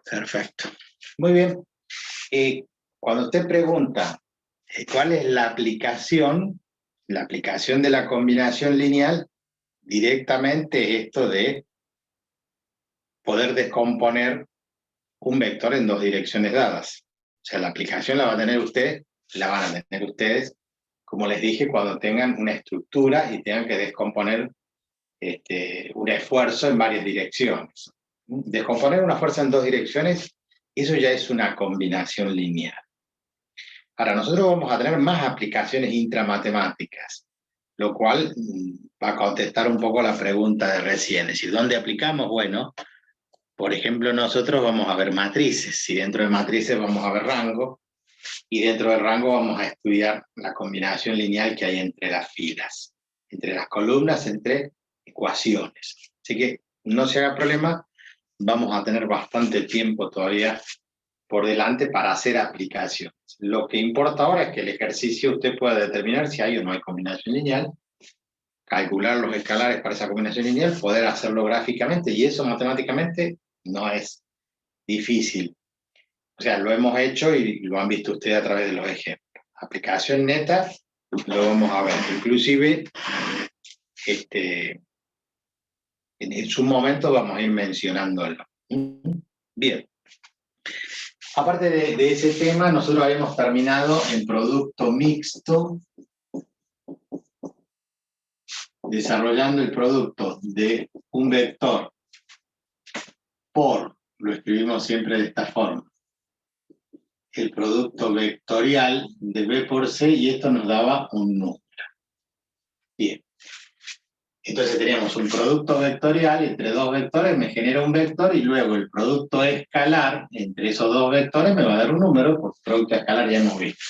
Perfecto. Muy bien. Cuando usted pregunta cuál es la aplicación de la combinación lineal, directamente esto de poder descomponer un vector en dos direcciones dadas. O sea, la aplicación la va a tener usted, la van a tener ustedes, como les dije, cuando tengan una estructura y tengan que descomponer un esfuerzo en varias direcciones. Descomponer una fuerza en dos direcciones, eso ya es una combinación lineal. Ahora, nosotros vamos a tener más aplicaciones intramatemáticas, lo cual va a contestar un poco la pregunta de recién. Es decir, ¿dónde aplicamos? Bueno, por ejemplo, nosotros vamos a ver matrices, y dentro de matrices vamos a ver rango, y dentro del rango vamos a estudiar la combinación lineal que hay entre las filas, entre las columnas, entre ecuaciones. Así que no se haga problema, vamos a tener bastante tiempo todavía por delante para hacer aplicaciones. Lo que importa ahora es que el ejercicio usted pueda determinar si hay o no hay combinación lineal, calcular los escalares para esa combinación lineal, poder hacerlo gráficamente, y eso matemáticamente no es difícil. O sea, lo hemos hecho y lo han visto ustedes a través de los ejemplos. Aplicación neta, lo vamos a ver. Inclusive, en su momento vamos a ir mencionándolo. Bien. Aparte de ese tema, nosotros habíamos terminado en producto mixto, desarrollando el producto de un vector por, lo escribimos siempre de esta forma, el producto vectorial de B por C, y esto nos daba un número. Bien. Entonces teníamos un producto vectorial entre dos vectores, me genera un vector, y luego el producto escalar entre esos dos vectores me va a dar un número, porque producto escalar ya hemos visto.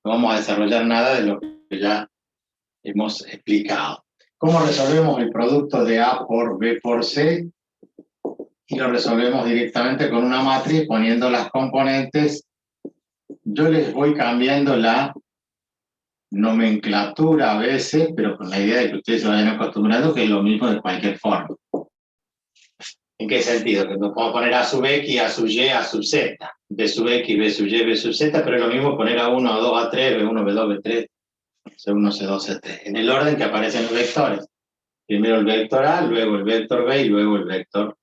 No vamos a desarrollar nada de lo que ya hemos explicado. ¿Cómo resolvemos el producto de A por B por C? Y lo resolvemos directamente con una matriz poniendo las componentes. Yo les voy cambiando la nomenclatura a veces, pero con la idea de que ustedes se vayan acostumbrando, que es lo mismo de cualquier forma. ¿En qué sentido? Que no puedo poner A sub X, A sub Y, A sub Z, B sub X, B sub Y, B sub Z, pero es lo mismo poner A1, A2, A3, B1, B2, B3, C1, C2, C3, en el orden que aparecen los vectores. Primero el vector A, luego el vector B y luego el vector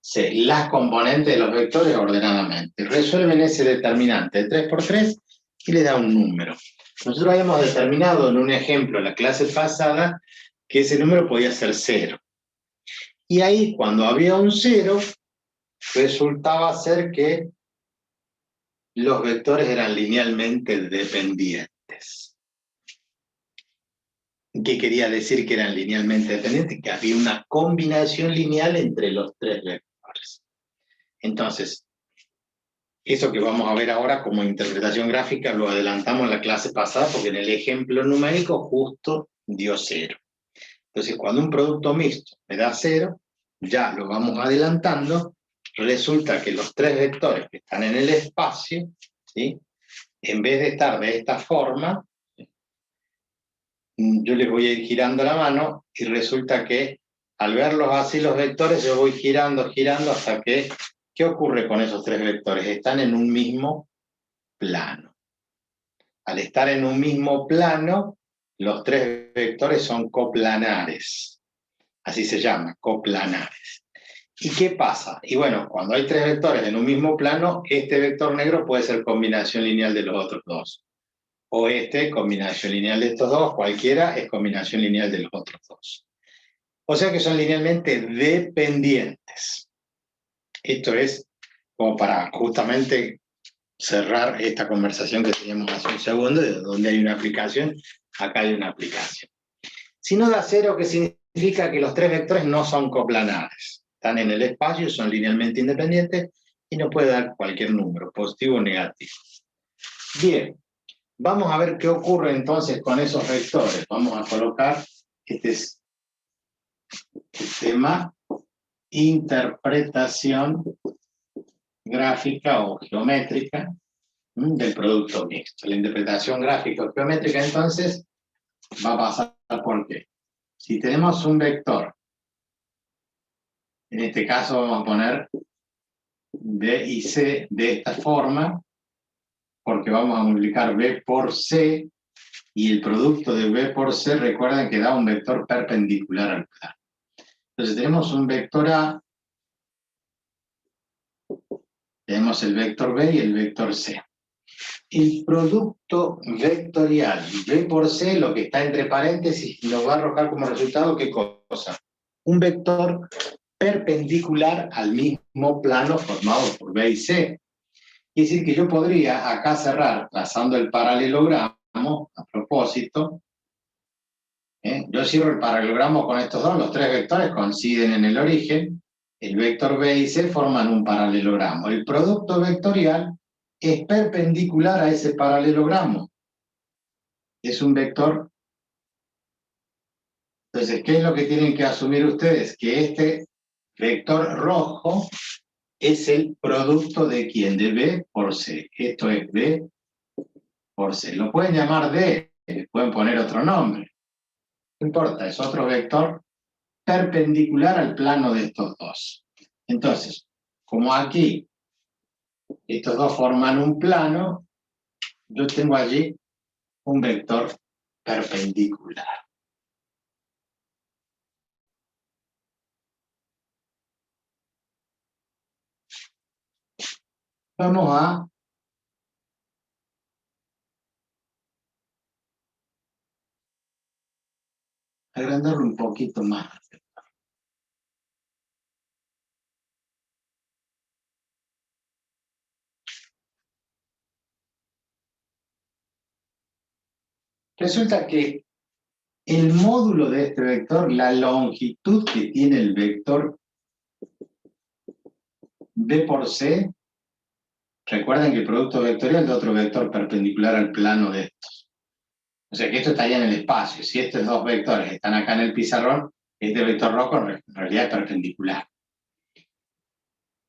C. Las componentes de los vectores ordenadamente. Resuelven ese determinante de 3 por 3 y le da un número. Nosotros habíamos determinado en un ejemplo en la clase pasada que ese número podía ser 0. Y ahí, cuando había un 0, resultaba ser que los vectores eran linealmente dependientes. ¿Qué quería decir que eran linealmente dependientes? Que había una combinación lineal entre los tres vectores. Entonces, eso que vamos a ver ahora como interpretación gráfica lo adelantamos en la clase pasada, porque en el ejemplo numérico justo dio 0. Entonces, cuando un producto mixto me da 0, ya lo vamos adelantando, resulta que los tres vectores que están en el espacio, ¿sí?, en vez de estar de esta forma, yo les voy a ir girando la mano, y resulta que al verlos así los vectores, yo voy girando hasta que, ¿qué ocurre con esos tres vectores? Están en un mismo plano. Al estar en un mismo plano, los tres vectores son coplanares. Así se llama, coplanares. ¿Y qué pasa? Y bueno, cuando hay tres vectores en un mismo plano, este vector negro puede ser combinación lineal de los otros dos. O combinación lineal de estos dos, cualquiera es combinación lineal de los otros dos. O sea que son linealmente dependientes. Esto es como para justamente cerrar esta conversación que teníamos hace un segundo, de donde hay una aplicación, acá hay una aplicación. Si no da 0, ¿qué significa? Que los tres vectores no son coplanares. Están en el espacio, son linealmente independientes, y no puede dar cualquier número, positivo o negativo. Bien, vamos a ver qué ocurre entonces con esos vectores. Vamos a colocar, este es el tema, interpretación gráfica o geométrica del producto mixto. La interpretación gráfica o geométrica, entonces, va a pasar por qué. Si tenemos un vector, en este caso vamos a poner B y C de esta forma, porque vamos a multiplicar B por C, y el producto de B por C, recuerden que da un vector perpendicular al plano. Entonces tenemos un vector A, tenemos el vector B y el vector C. El producto vectorial B por C, lo que está entre paréntesis, nos va a arrojar como resultado, ¿qué cosa? Un vector perpendicular al mismo plano formado por B y C. Quiere decir que yo podría acá cerrar trazando el paralelogramo, a propósito. Yo cierro el paralelogramo con estos dos, los tres vectores coinciden en el origen, el vector B y C forman un paralelogramo. El producto vectorial es perpendicular a ese paralelogramo. Es un vector. Entonces, ¿qué es lo que tienen que asumir ustedes? Que este vector rojo es el producto de ¿quién? De B por C. Esto es B por C. Lo pueden llamar D, le pueden poner otro nombre. No importa, es otro vector perpendicular al plano de estos dos. Entonces, como aquí estos dos forman un plano, yo tengo allí un vector perpendicular. Vamos a agrandarlo un poquito más. Resulta que el módulo de este vector, la longitud que tiene el vector B por C, recuerden que el producto vectorial de otro vector perpendicular al plano de estos. O sea que esto estaría en el espacio. Si estos dos vectores están acá en el pizarrón, este vector rojo en realidad es perpendicular.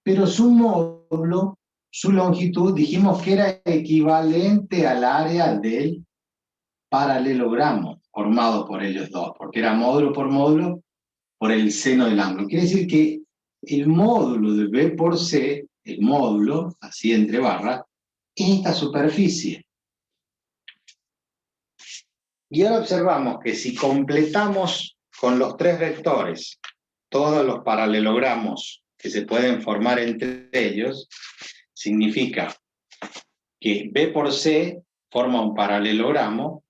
Pero su módulo, su longitud, dijimos que era equivalente al área del paralelogramo formado por ellos dos, porque era módulo por el seno del ángulo. Quiere decir que el módulo de B por C, el módulo, así entre barras, es esta superficie. Y ahora observamos que si completamos con los tres vectores todos los paralelogramos que se pueden formar entre ellos, significa que B por C forma un paralelogramo,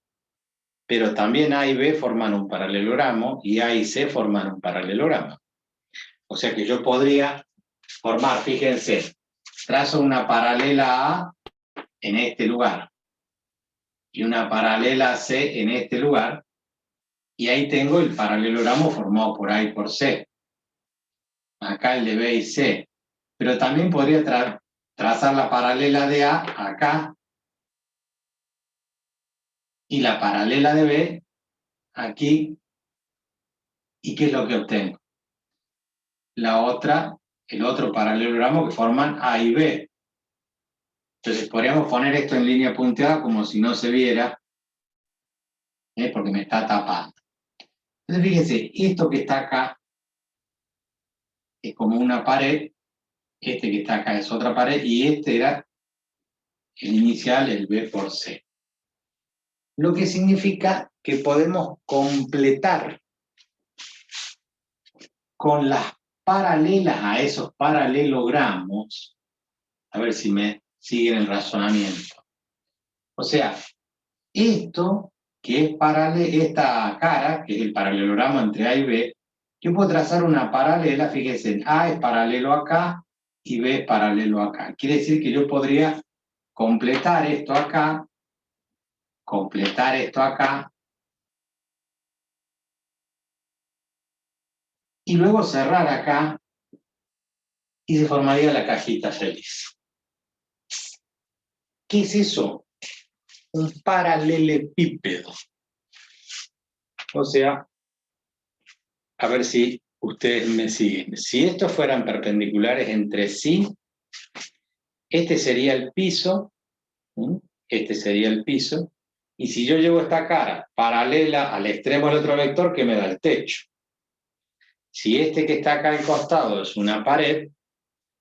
pero también A y B forman un paralelogramo y A y C forman un paralelogramo. O sea que yo podría formar, fíjense, trazo una paralela A en este lugar y una paralela C en este lugar, y ahí tengo el paralelogramo formado por A y por C. Acá el de B y C. Pero también podría trazar la paralela de A acá y la paralela de B aquí. ¿Y qué es lo que obtengo? El otro paralelogramo que forman A y B. Entonces podríamos poner esto en línea punteada como si no se viera, porque me está tapando. Entonces fíjense, esto que está acá es como una pared, este que está acá es otra pared, y este era el inicial, el B por C. Lo que significa que podemos completar con las paralelas a esos paralelogramos, a ver si me siguen el razonamiento. O sea, esto que es esta cara, que es el paralelogramo entre A y B, yo puedo trazar una paralela, fíjense, A es paralelo acá y B es paralelo acá. Quiere decir que yo podría completar esto acá, y luego cerrar acá, y se formaría la cajita feliz. ¿Qué es eso? Un paralelepípedo. O sea, a ver si ustedes me siguen. Si estos fueran perpendiculares entre sí, este sería el piso, este sería el piso, y si yo llevo esta cara paralela al extremo del otro vector, ¿qué me da? El techo. Si este que está acá al costado es una pared,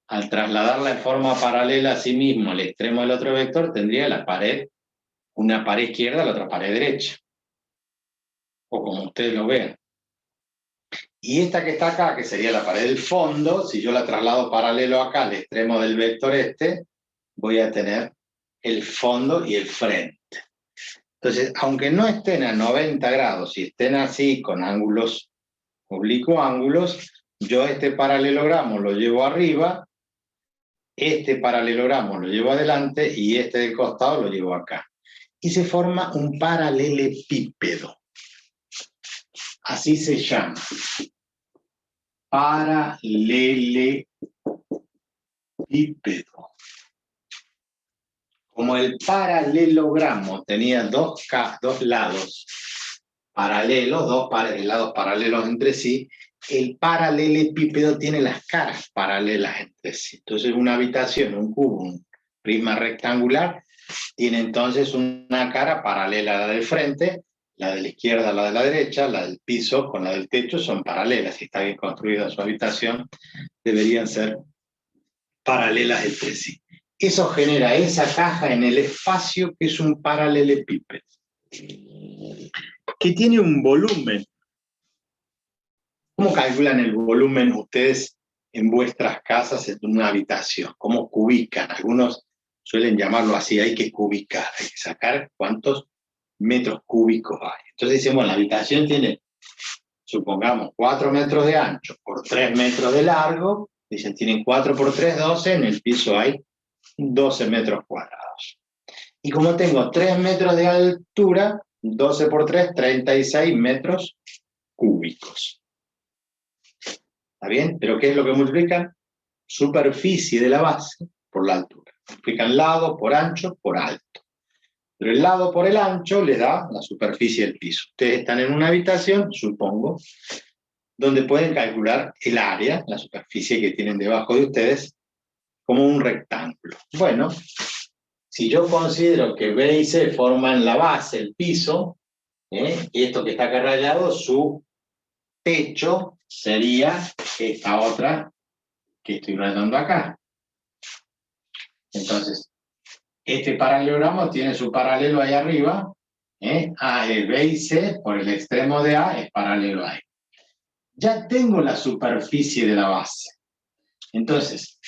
al trasladarla en forma paralela a sí mismo al extremo del otro vector, tendría la pared, una pared izquierda, la otra pared derecha. O como ustedes lo vean. Y esta que está acá, que sería la pared del fondo, si yo la traslado paralelo acá al extremo del vector este, voy a tener el fondo y el frente. Entonces, aunque no estén a 90 grados y estén así con ángulos, oblicuo ángulos, yo este paralelogramo lo llevo arriba, este paralelogramo lo llevo adelante y este del costado lo llevo acá. Y se forma un paralelepípedo. Así se llama. Paralelepípedo. Como el paralelogramo tenía dos lados paralelos, lados paralelos entre sí, el paralelepípedo tiene las caras paralelas entre sí. Entonces una habitación, un cubo, un prisma rectangular, tiene entonces una cara paralela a la del frente, la de la izquierda a la de la derecha, la del piso con la del techo son paralelas. Si está bien construida su habitación, deberían ser paralelas entre sí. Eso genera esa caja en el espacio que es un paralelepípedo, que tiene un volumen. ¿Cómo calculan el volumen ustedes en vuestras casas en una habitación? ¿Cómo cubican? Algunos suelen llamarlo así, hay que cubicar, hay que sacar cuántos metros cúbicos hay. Entonces decimos, la habitación tiene, supongamos, 4 metros de ancho por 3 metros de largo, dicen, tienen 4 por 3, 12, en el piso hay 12 metros cuadrados. Y como tengo 3 metros de altura, 12 por 3, 36 metros cúbicos. ¿Está bien? ¿Pero qué es lo que multiplican? Superficie de la base por la altura. Multiplican lado por ancho por alto. Pero el lado por el ancho les da la superficie del piso. Ustedes están en una habitación, supongo, donde pueden calcular el área, la superficie que tienen debajo de ustedes, como un rectángulo. Bueno, si yo considero que B y C forman la base, el piso, y esto que está acá rayado, su techo sería esta otra que estoy rayando acá. Entonces, este paralelogramo tiene su paralelo ahí arriba, A, E, B y C, por el extremo de A es paralelo a E. Ya tengo la superficie de la base. Entonces,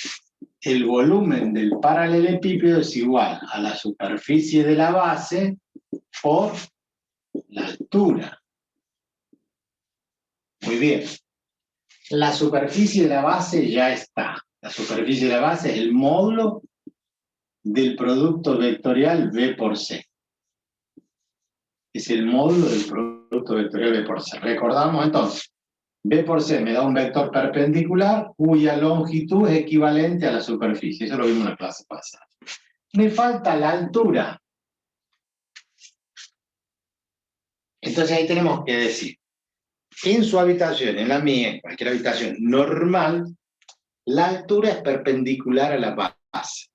el volumen del paralelepípedo es igual a la superficie de la base por la altura. Muy bien. La superficie de la base ya está. La superficie de la base es el módulo del producto vectorial B por C. Es el módulo del producto vectorial B por C. Recordamos entonces, B por C me da un vector perpendicular cuya longitud es equivalente a la superficie. Eso lo vimos en la clase pasada. Me falta la altura. Entonces ahí tenemos que decir, en su habitación, en la mía, en cualquier habitación normal, la altura es perpendicular a la base.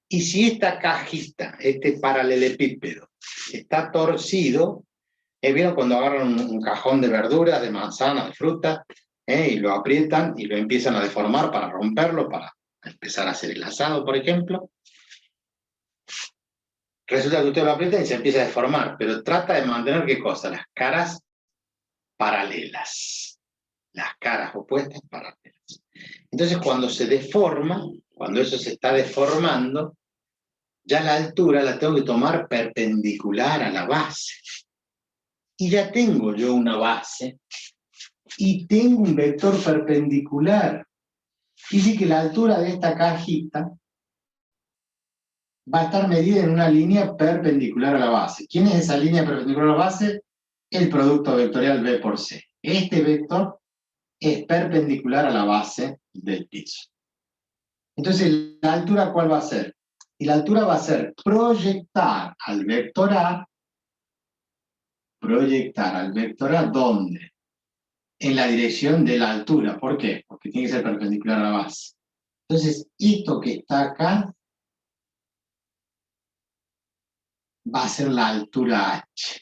Y si esta cajita, este paralelepípedo, está torcido, ¿vieron cuando agarran un cajón de verduras, de manzanas, de fruta, y lo aprietan y lo empiezan a deformar para romperlo, para empezar a hacer el asado, por ejemplo? Resulta que usted lo aprieta y se empieza a deformar, pero trata de mantener, ¿qué cosa? Las caras paralelas. Las caras opuestas paralelas. Entonces, cuando se deforma, cuando eso se está deformando, ya la altura la tengo que tomar perpendicular a la base. Y ya tengo yo una base y tengo un vector perpendicular. Dice que la altura de esta cajita va a estar medida en una línea perpendicular a la base. ¿Quién es esa línea perpendicular a la base? El producto vectorial B por C. Este vector es perpendicular a la base del piso. Entonces, ¿la altura cuál va a ser? Y la altura va a ser proyectar al vector A, ¿dónde? En la dirección de la altura. ¿Por qué? Porque tiene que ser perpendicular a la base. Entonces, esto que está acá va a ser la altura H.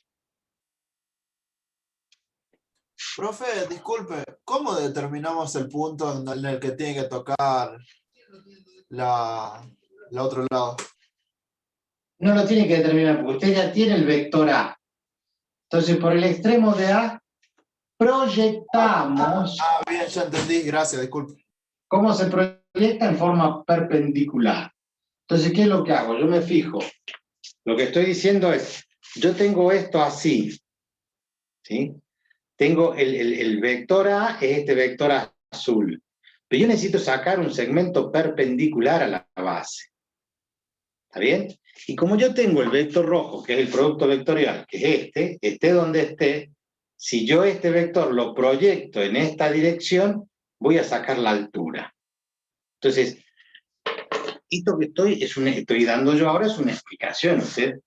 Profe, disculpe, ¿cómo determinamos el punto en el que tiene que tocar la otro lado? No lo tiene que determinar porque usted ya tiene el vector A. Entonces, por el extremo de A, proyectamos. Bien, ya entendí, gracias, disculpe. ¿Cómo se proyecta? En forma perpendicular. Entonces, ¿qué es lo que hago? Yo me fijo. Lo que estoy diciendo es, yo tengo esto así, ¿sí? Tengo el vector A, es este vector azul. Pero yo necesito sacar un segmento perpendicular a la base. ¿Está bien? Y como yo tengo el vector rojo, que es el producto vectorial, que es esté donde esté, si yo este vector lo proyecto en esta dirección, voy a sacar la altura. Entonces, esto que estoy dando yo ahora es una explicación. Usted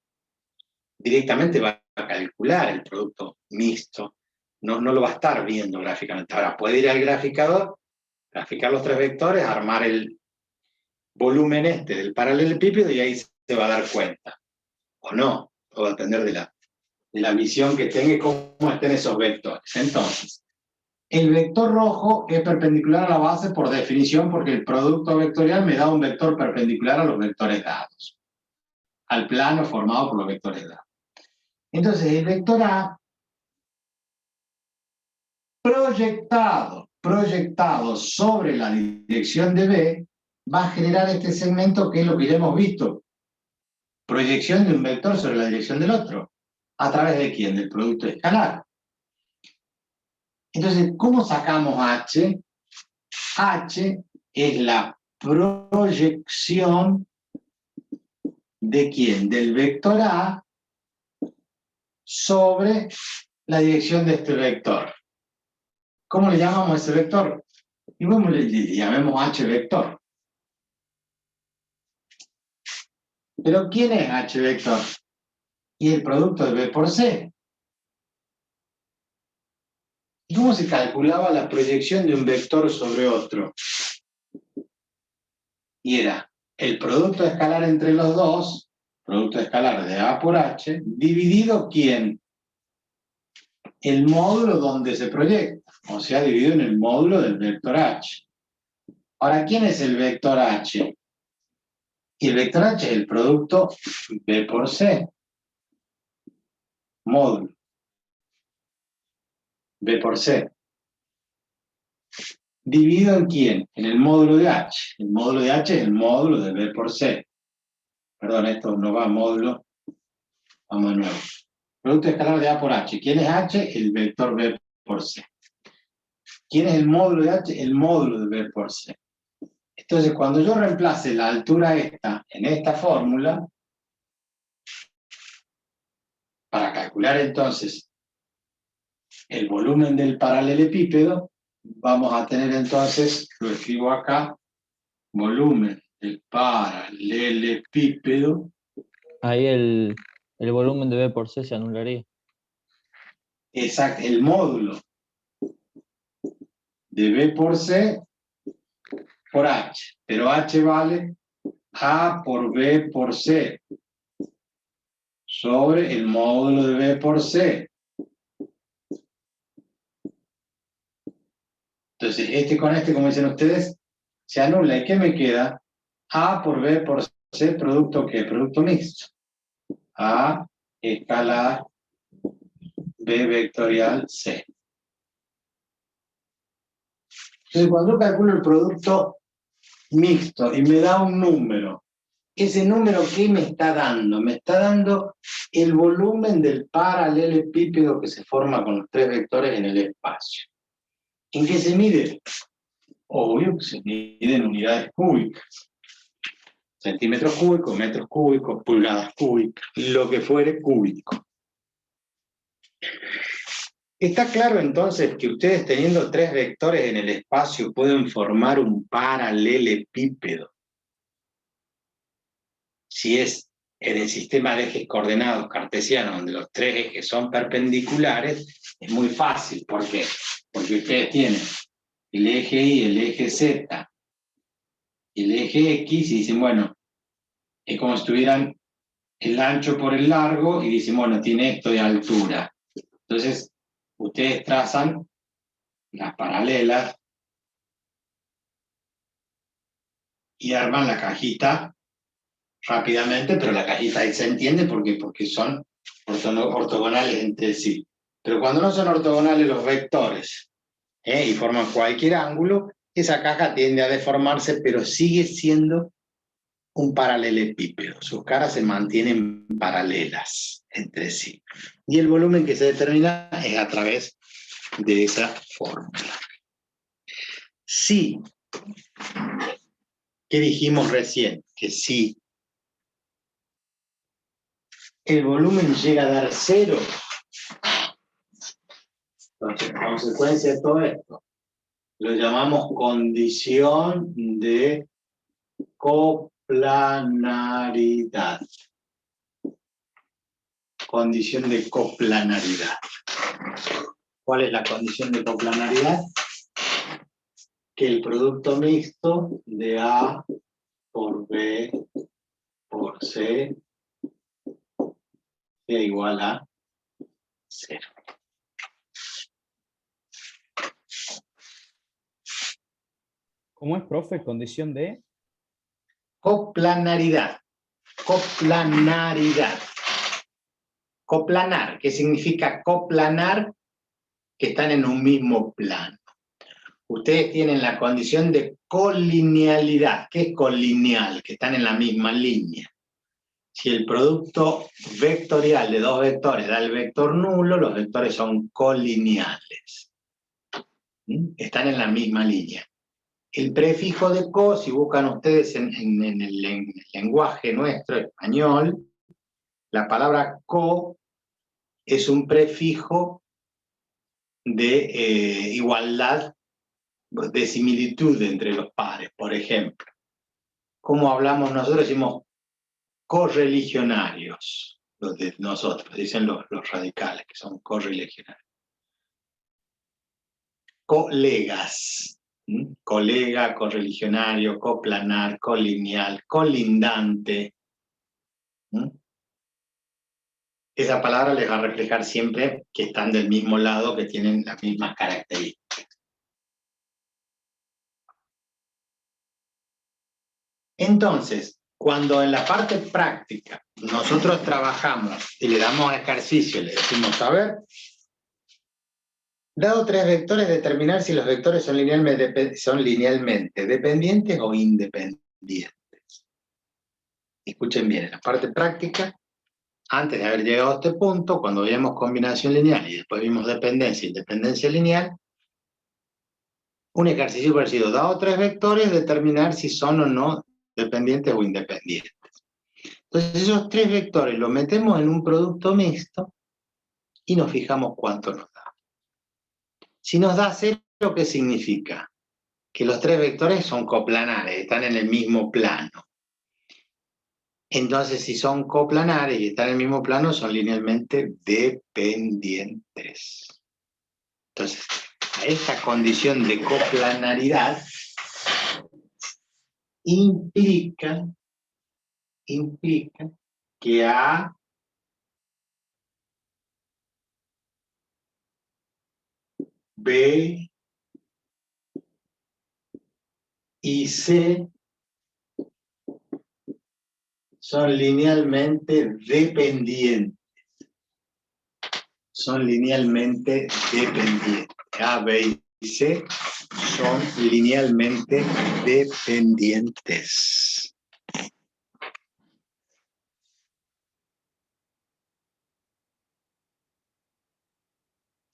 directamente va a calcular el producto mixto. No lo va a estar viendo gráficamente. Ahora, puede ir al graficador, graficar los tres vectores, armar el volumen del paralelepípedo y ahí se va a dar cuenta. O no, todo va a depender de la visión que tenga y cómo estén esos vectores. Entonces, el vector rojo es perpendicular a la base por definición porque el producto vectorial me da un vector perpendicular a los vectores dados, al plano formado por los vectores dados. Entonces, el vector A proyectado sobre la dirección de B va a generar este segmento que es lo que ya hemos visto. Proyección de un vector sobre la dirección del otro. ¿A través de quién? Del producto escalar. Entonces, ¿cómo sacamos H? H es la proyección ¿de quién? Del vector A sobre la dirección de este vector. ¿Cómo le llamamos a ese vector? Y bueno, le llamemos H vector. ¿Pero quién es H vector? Y el producto de B por C. ¿Y cómo se calculaba la proyección de un vector sobre otro? Y era el producto escalar entre los dos, producto escalar de A por H, dividido ¿quién? El módulo donde se proyecta, o sea, dividido en el módulo del vector H. Ahora, ¿quién es el vector H? Y el vector H es el producto B por C, módulo B por C. ¿Dividido en quién? En el módulo de H. El módulo de H es el módulo de B por C. Perdón, esto no va a módulo. Vamos de nuevo. Producto escalar de A por H. ¿Quién es H? El vector B por C. ¿Quién es el módulo de H? El módulo de B por C. Entonces, cuando yo reemplace la altura esta en esta fórmula, para calcular entonces el volumen del paralelepípedo, vamos a tener entonces, lo escribo acá, volumen del paralelepípedo. Ahí el volumen de B por C se anularía. Exacto, el módulo de B por C por H, pero H vale A por B por C sobre el módulo de B por C. Entonces, este con este, como dicen ustedes, se anula. ¿Y qué me queda? A por B por C, ¿producto qué? Producto mixto. A escalar B vectorial C. Entonces, cuando yo calculo el producto mixto y me da un número, ese número, ¿qué me está dando? Me está dando el volumen del paralelepípedo que se forma con los tres vectores en el espacio. ¿En qué se mide? Obvio que se mide en unidades cúbicas. Centímetros cúbicos, metros cúbicos, pulgadas cúbicas, lo que fuere cúbico. Está claro entonces que ustedes teniendo tres vectores en el espacio pueden formar un paralelepípedo. Si es en el sistema de ejes coordenados cartesianos, donde los tres ejes son perpendiculares, es muy fácil. ¿Por qué? Porque ustedes tienen el eje Y, el eje Z, y el eje X, y dicen, bueno, es como si tuvieran el ancho por el largo, y dicen, bueno, tiene esto de altura. Entonces, ustedes trazan las paralelas, y arman la cajita rápidamente, pero la cajita ahí se entiende porque son ortogonales entre sí. Pero cuando no son ortogonales los vectores y forman cualquier ángulo, esa caja tiende a deformarse, pero sigue siendo un paralelepípedo. Sus caras se mantienen paralelas entre sí. Y el volumen que se determina es a través de esa fórmula. Sí. ¿Qué dijimos recién? Que si el volumen llega a dar 0, entonces, en consecuencia de todo esto, lo llamamos condición de coplanaridad. Condición de coplanaridad. ¿Cuál es la condición de coplanaridad? Que el producto mixto de A por B por C sea igual a 0. ¿Cómo es, profe? Condición de... Coplanaridad. Coplanaridad. Coplanar, ¿qué significa coplanar? Que están en un mismo plano. Ustedes tienen la condición de colinealidad. ¿Qué es colineal? Que están en la misma línea. Si el producto vectorial de dos vectores da el vector nulo, los vectores son colineales. Están en la misma línea. El prefijo de co, si buscan ustedes en el lenguaje nuestro español, la palabra co es un prefijo de igualdad, de similitud entre los pares. Por ejemplo, ¿cómo hablamos nosotros? Decimos correligionarios, los de nosotros, dicen los radicales, que son correligionarios. Colegas, colega, correligionario, coplanar, colineal, colindante. Esa palabra les va a reflejar siempre que están del mismo lado, que tienen las mismas características. Entonces, cuando en la parte práctica nosotros trabajamos y le damos ejercicio, le decimos, a ver, dado 3 vectores, determinar si los vectores son linealmente dependientes o independientes. Escuchen bien, en la parte práctica, antes de haber llegado a este punto, cuando vimos combinación lineal y después vimos dependencia e independencia lineal, un ejercicio parecido, dado 3 vectores, determinar si son o no dependientes o independientes. Entonces esos 3 vectores los metemos en un producto mixto y nos fijamos cuánto nos da. Si nos da 0, ¿qué significa? Que los 3 vectores son coplanares, están en el mismo plano. Entonces, si son coplanares y están en el mismo plano, son linealmente dependientes. Entonces, a esta condición de coplanaridad implica que A B y C son linealmente dependientes. Son linealmente dependientes. A, B y C son linealmente dependientes.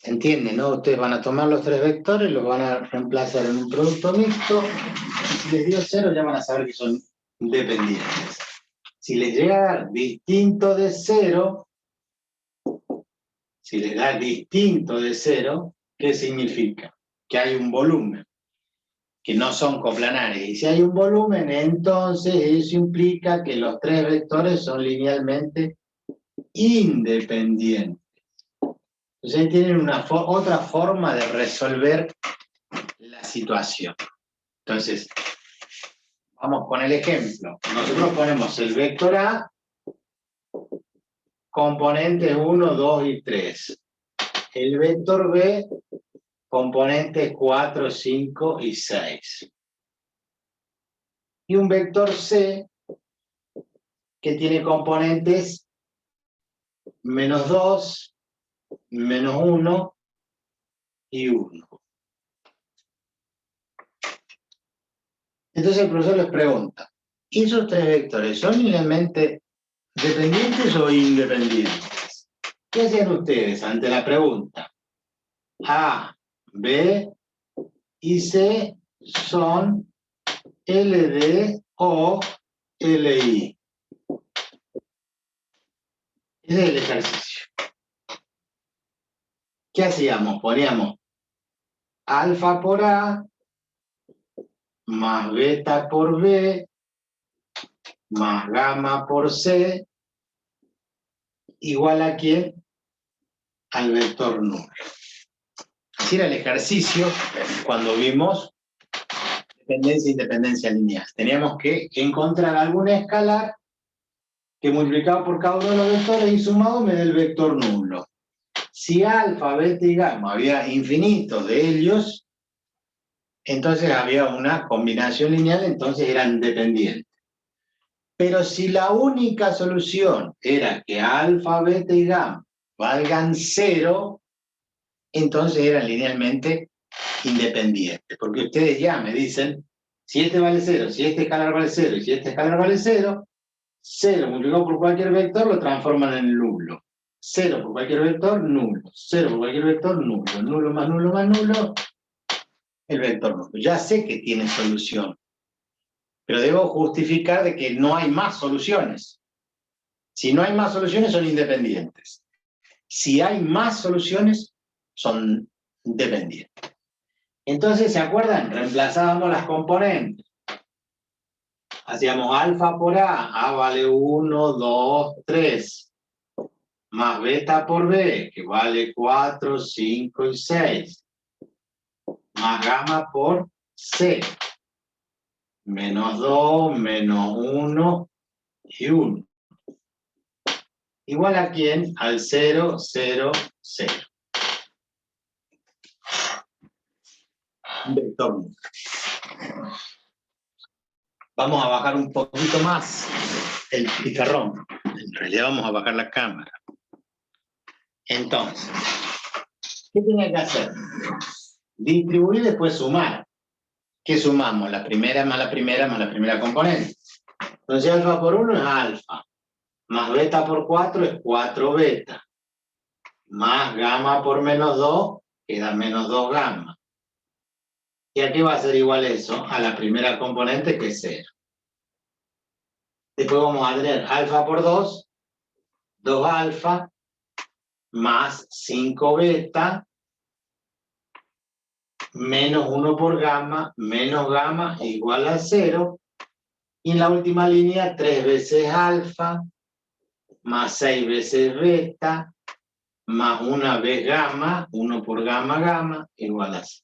¿Entienden, no? Ustedes van a tomar los 3 vectores, los van a reemplazar en un producto mixto. Si les dio 0, ya van a saber que son dependientes. Si les llega a dar distinto de 0, si les da distinto de 0, ¿qué significa? Que hay un volumen, que no son coplanares. Y si hay un volumen, entonces eso implica que los 3 vectores son linealmente independientes. Entonces ahí tienen otra forma de resolver la situación. Entonces, vamos con el ejemplo. Nosotros ponemos el vector A, componentes 1, 2 y 3. El vector B, componentes 4, 5 y 6. Y un vector C que tiene componentes -2, -1 y 1. Entonces el profesor les pregunta, ¿esos tres vectores son linealmente dependientes o independientes? ¿Qué hacían ustedes ante la pregunta? A, B y C son LD o LI. Ese es el ejercicio. ¿Qué hacíamos? Poníamos alfa por A más beta por B más gamma por C igual a ¿quién? Al vector nulo. Así era el ejercicio cuando vimos dependencia e independencia lineal. Teníamos que encontrar algún escalar que multiplicado por cada uno de los vectores y sumado me dé el vector nulo. Si alfa, beta y gamma había infinitos de ellos, entonces había una combinación lineal, entonces eran dependientes. Pero si la única solución era que alfa, beta y gamma valgan 0, entonces eran linealmente independientes. Porque ustedes ya me dicen, si este vale 0, si este escalar vale 0 y si este escalar vale 0, 0 multiplicado por cualquier vector lo transforman en nulo. 0 por cualquier vector, nulo. 0 por cualquier vector, nulo. Nulo más nulo más nulo, el vector nulo. Ya sé que tiene solución, pero debo justificar de que no hay más soluciones. Si no hay más soluciones, son independientes. Si hay más soluciones, son dependientes. Entonces, ¿se acuerdan? Reemplazábamos las componentes. Hacíamos alfa por A vale 1, 2, 3. Más beta por B, que vale 4, 5 y 6. Más gamma por C. -2, -1 y 1. Igual a quién? Al 0, 0, 0. Vector nulo. Vamos a bajar un poquito más el pizarrón. En realidad vamos a bajar la cámara. Entonces, ¿qué tiene que hacer? Distribuir y después sumar. ¿Qué sumamos? La primera más la primera más la primera componente. Entonces alfa por 1 es alfa. Más beta por 4 es 4 beta. Más gamma por -2 queda -2 gamma. ¿Y a qué va a ser igual eso? A la primera componente que es 0. Después vamos a tener alfa por 2, 2 alfa, más 5 beta, menos 1 por gamma, menos gamma igual a 0. Y en la última línea 3 veces alfa, más 6 veces beta, más 1 vez gamma, 1 por gamma, gamma, igual a 0.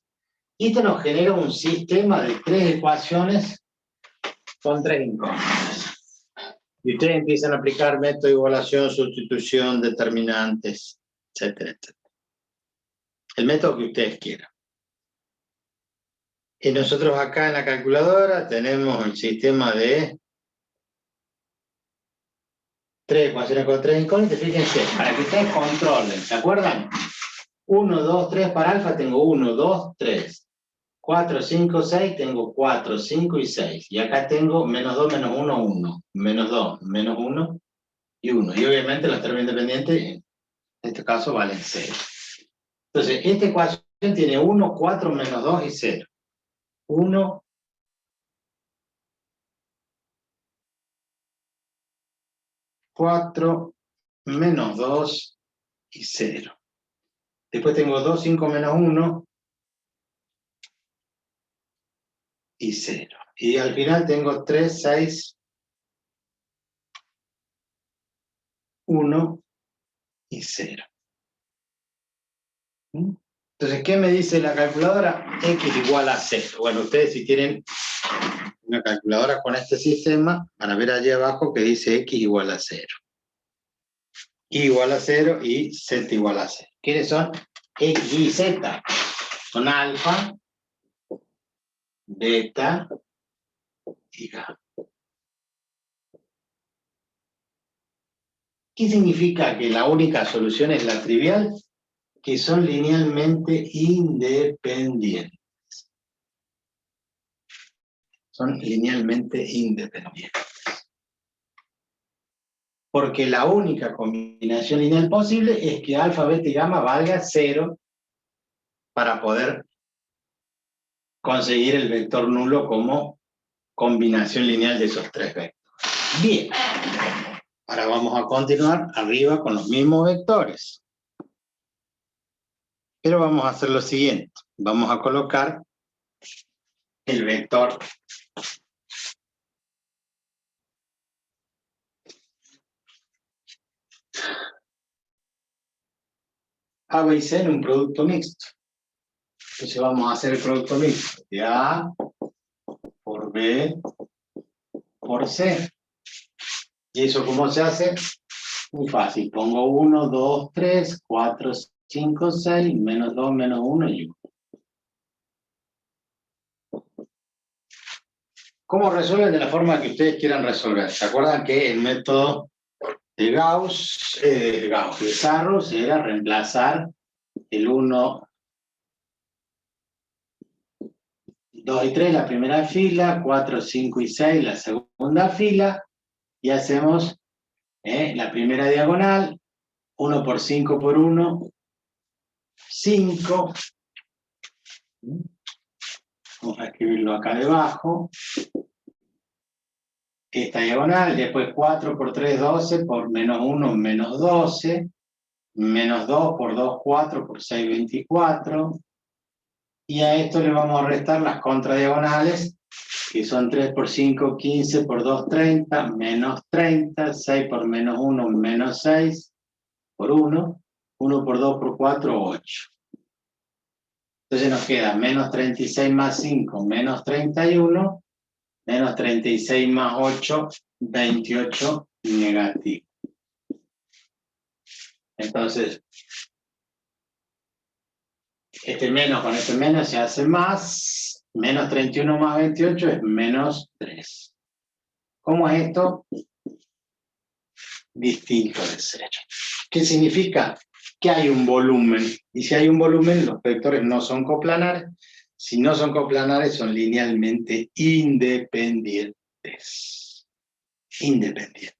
Y esto nos genera un sistema de 3 ecuaciones con 3 incógnitas. Y ustedes empiezan a aplicar método de igualación, sustitución, determinantes, etcétera, etcétera. El método que ustedes quieran. Y nosotros acá en la calculadora tenemos el sistema de 3 ecuaciones con 3 incógnitas. Fíjense, para que ustedes controlen, ¿se acuerdan? 1, 2, 3 para alfa tengo 1, 2, 3. 4, 5, 6, tengo 4, 5 y 6. Y acá tengo -2, -1, 1. -2, -1 y 1. Y obviamente los términos independientes, en este caso, valen 0. Entonces, esta ecuación tiene 1, 4, -2 y 0. 1, 4, -2 y 0. Después tengo 2, 5, -1 y 0. Y al final tengo 3, 6, 1 y 0. Entonces, ¿qué me dice la calculadora? X igual a 0. Bueno, ustedes si tienen una calculadora con este sistema, van a ver allí abajo que dice X igual a 0. Y igual a 0 y Z igual a 0. ¿Quiénes son? X y Z. son alfa, beta y gamma. ¿Qué significa que la única solución es la trivial? Que son linealmente independientes. Son linealmente independientes. Porque la única combinación lineal posible es que alfa, beta y gamma valga 0 para poder conseguir el vector nulo como combinación lineal de esos tres vectores. Bien. Ahora vamos a continuar arriba con los mismos vectores. Pero vamos a hacer lo siguiente. Vamos a colocar el vector A, B y C en un producto mixto. Entonces vamos a hacer el producto mixto de A por B por C. ¿Y eso cómo se hace? Muy fácil. Pongo 1, 2, 3, 4, 5, 6, menos 2, menos 1 y 1. ¿Cómo resuelven? De la forma que ustedes quieran resolver. ¿Se acuerdan que el método de Gauss, de Sarrus, era reemplazar el 1, 2 y 3 la primera fila, 4, 5 y 6 la segunda fila, y hacemos la primera diagonal, 1 por 5 por 1, 5. Vamos a escribirlo acá debajo. Esta diagonal, después 4 por 3, 12, por menos 1, menos 12, menos 2 por 2, 4, por 6, 24. Y a esto le vamos a restar las contradiagonales, que son 3 por 5, 15, por 2, 30, menos 30, 6 por menos 1, menos 6, por 1, 1 por 2, por 4, 8. Entonces nos queda menos 36 más 5, menos 31, menos 36 más 8, 28 negativo. Entonces, este menos con este menos se hace más, menos 31 más 28 es menos 3. ¿Cómo es esto? Distinto de 0. ¿Qué significa? Que hay un volumen. Y si hay un volumen, los vectores no son coplanares. Si no son coplanares, son linealmente independientes. Independientes.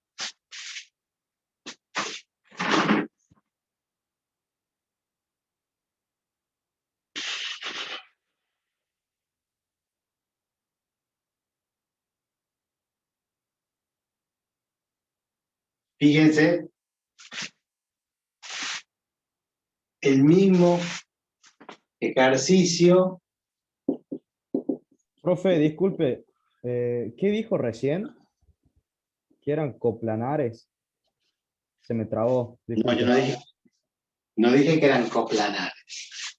Fíjense, el mismo ejercicio. Profe, disculpe, ¿qué dijo recién? ¿Que eran coplanares? Se me trabó. No, Disculpe. yo no dije que eran coplanares.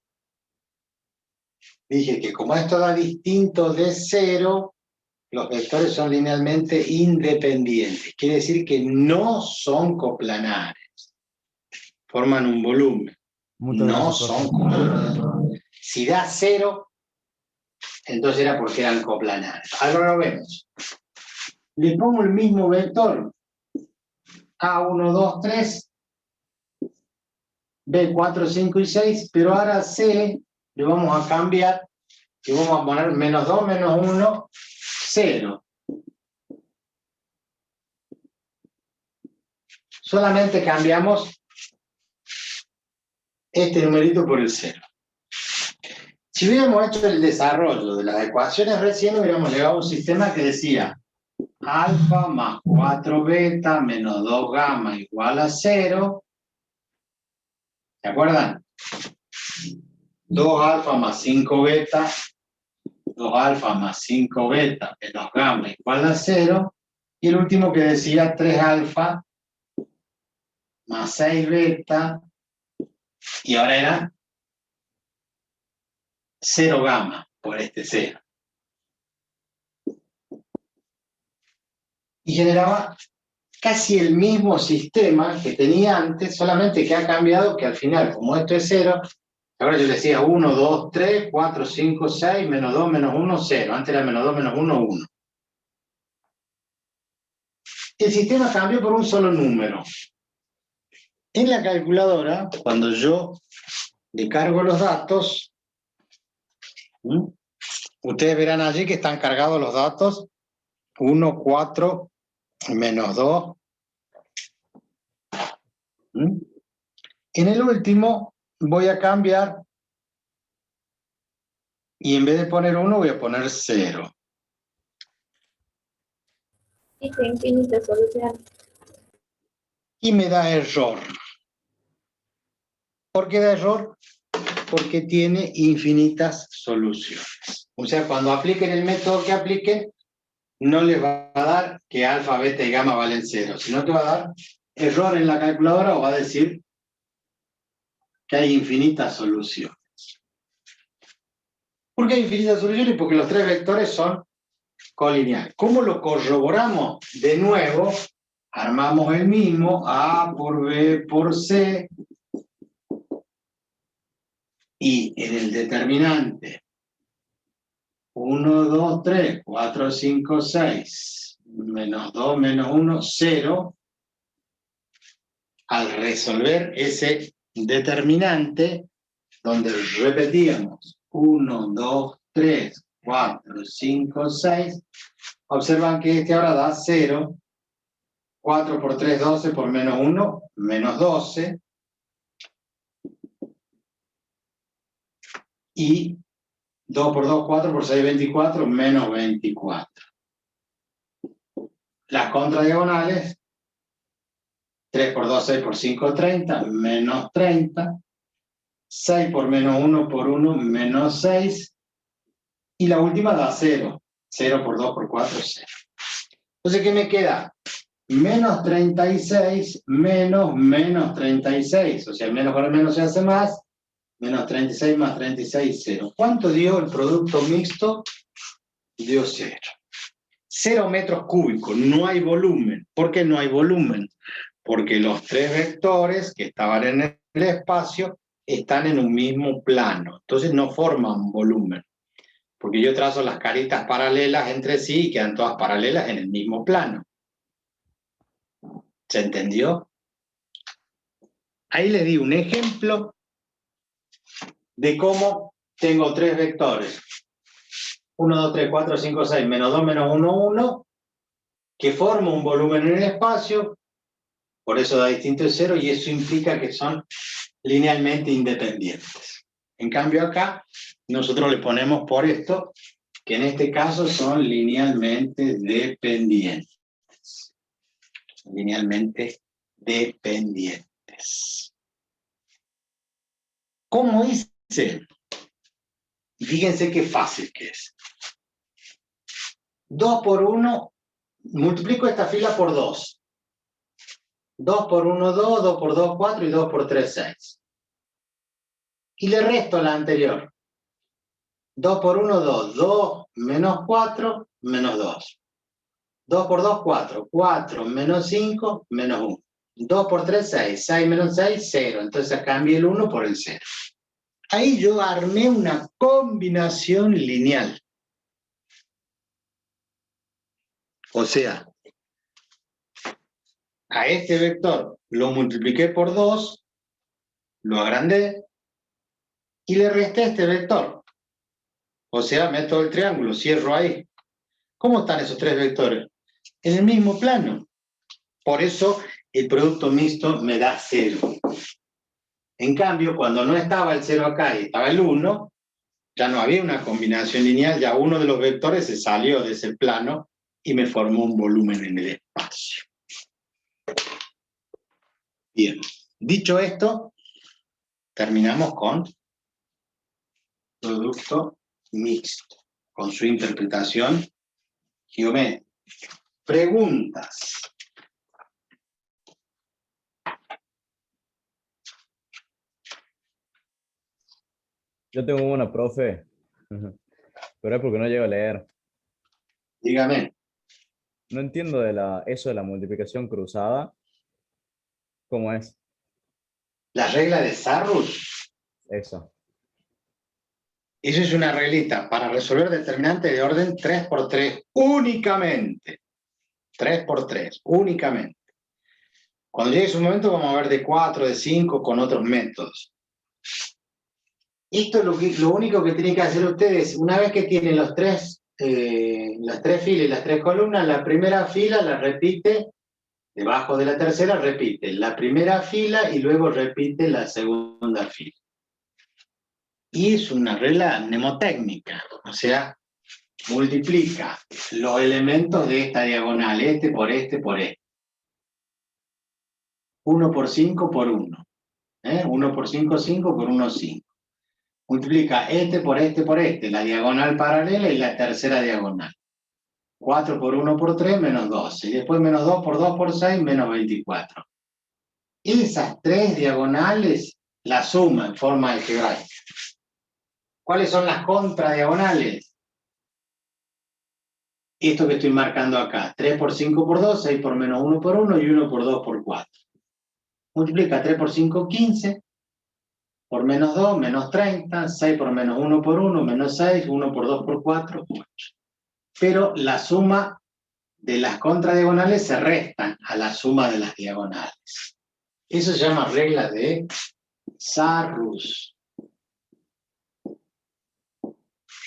Dije que como esto da distinto de 0, los vectores son linealmente independientes. Quiere decir que no son coplanares. Forman un volumen. Muchas No gracias, son profe. coplanares. Si da 0, entonces era porque eran coplanares. Ahora lo vemos. Le pongo el mismo vector. A1, 2, 3. B4, 5 y 6. Pero ahora C le vamos a cambiar. Y vamos a poner menos 2, menos 1, 0. Solamente cambiamos este numerito por el 0. Si hubiéramos hecho el desarrollo de las ecuaciones recién, hubiéramos llegado a un sistema que decía alfa más 4 beta menos 2 gamma igual a 0. ¿Se acuerdan? 2 alfa más 5 beta, 2 alfa más 5 beta menos gamma igual a 0. Y el último que decía 3 alfa más 6 beta, y ahora era 0 gamma por este 0. Y generaba casi el mismo sistema que tenía antes, solamente que ha cambiado que al final, como esto es 0, Ahora yo le decía 1, 2, 3, 4, 5, 6, menos 2, menos 1, 0. Antes era menos 2, menos 1, 1. El sistema cambió por un solo número. En la calculadora, cuando yo le cargo los datos, ustedes verán allí que están cargados los datos 1, 4, menos 2. En el último voy a cambiar y en vez de poner 1 voy a poner 0. Dice infinita solución. Y me da error. ¿Por qué da error? Porque tiene infinitas soluciones. O sea, cuando apliquen el método que apliquen, no les va a dar que alfa, beta y gamma valen 0, sino que va a dar error en la calculadora o va a decir que hay infinitas soluciones. ¿Por qué hay infinitas soluciones? Porque los tres vectores son colineales. ¿Cómo lo corroboramos? De nuevo, armamos el mismo, A por B por C, y en el determinante 1, 2, 3, 4, 5, 6, menos 2, menos 1, 0, al resolver ese determinante, donde repetíamos 1, 2, 3, 4, 5, 6, observan que este ahora da 0, 4 por 3, 12, por menos 1, menos 12, y 2 por 2, 4 por 6, 24, menos 24. Las contradiagonales, 3 por 2, 6 por 5, 30, menos 30. 6 por menos 1 por 1, menos 6. Y la última da 0. 0 por 2 por 4, 0. Entonces, ¿qué me queda? Menos 36 menos menos 36. O sea, el menos con el menos se hace más. Menos 36 más 36, 0. ¿Cuánto dio el producto mixto? Dio 0. 0 metros cúbicos, no hay volumen. ¿Por qué no hay volumen? Porque los tres vectores que estaban en el espacio están en un mismo plano. Entonces no forman volumen. Porque yo trazo las caritas paralelas entre sí y quedan todas paralelas en el mismo plano. ¿Se entendió? Ahí les di un ejemplo de cómo tengo tres vectores. 1, 2, 3, 4, 5, 6, menos 2, menos 1, 1, que forma un volumen en el espacio, por eso da distinto de 0, y eso implica que son linealmente independientes. En cambio acá, nosotros le ponemos por esto, que en este caso son linealmente dependientes. Linealmente dependientes. ¿Cómo hice? Fíjense qué fácil que es. 2 por 1, multiplico esta fila por 2. 2 por 1, 2, 2 por 2, 4 y 2 por 3, 6. Y le resto la anterior. 2 por 1, 2. 2 menos 4, menos 2. 2 por 2, 4. 4 menos 5, menos 1. 2 por 3, 6. 6 menos 6, 0. Entonces cambio el 1 por el 0. Ahí yo armé una combinación lineal. O sea, a este vector lo multipliqué por 2, lo agrandé y le resté este vector. O sea, meto el triángulo, cierro ahí. ¿Cómo están esos tres vectores? En el mismo plano. Por eso el producto mixto me da 0. En cambio, cuando no estaba el 0 acá y estaba el 1, ya no había una combinación lineal, ya uno de los vectores se salió de ese plano y me formó un volumen en el espacio. Bien, dicho esto, terminamos con producto mixto, con su interpretación geométrica. Preguntas. Yo tengo una, profe, pero es porque no llego a leer. Dígame. No entiendo eso de la multiplicación cruzada. ¿Cómo es La regla de Sarrus. eso? Eso es una reglita para resolver determinantes de orden 3×3 únicamente. 3×3, únicamente. Cuando llegue su momento vamos a ver de 4, de 5 con otros métodos. Esto es lo único que tienen que hacer ustedes. Una vez que tienen las tres filas y las 3 columnas, la primera fila la repite, debajo de la tercera repite la primera fila y luego repite la segunda fila. Y es una regla mnemotécnica, o sea, multiplica los elementos de esta diagonal, este por este por este. 1 por 5 por 1. 1 por 5, 5 por 1, 5. Multiplica este por este por este, la diagonal paralela y la tercera diagonal. 4 por 1 por 3, menos 12. Y después menos 2 por 2 por 6, menos 24. Esas tres diagonales la suma en forma algebraica. ¿Cuáles son las contradiagonales? Esto que estoy marcando acá. 3 por 5 por 2, 6 por menos 1 por 1 y 1 por 2 por 4. Multiplica 3 por 5, 15. Por menos 2, menos 30. 6 por menos 1 por 1, menos 6. 1 por 2 por 4, 8. Pero la suma de las contradiagonales se restan a la suma de las diagonales. Eso se llama regla de Sarrus.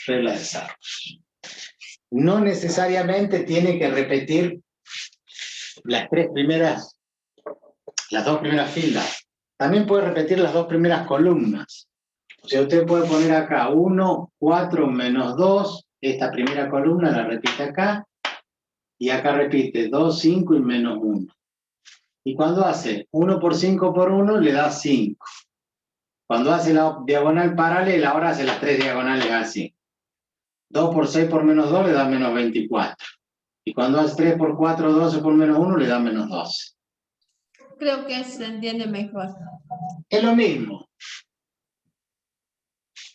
Regla de Sarrus. No necesariamente tiene que repetir las dos primeras filas. También puede repetir las dos primeras columnas. O sea, usted puede poner acá 1, 4, menos 2. Esta primera columna la repite acá. Y acá repite 2, 5 y menos 1. Y cuando hace 1 por 5 por 1, le da 5. Cuando hace la diagonal paralela, ahora hace las tres diagonales así. 2 por 6 por menos 2 le da menos 24. Y cuando hace 3 por 4, 12 por menos 1, le da menos 12. Creo que se entiende mejor. Es lo mismo.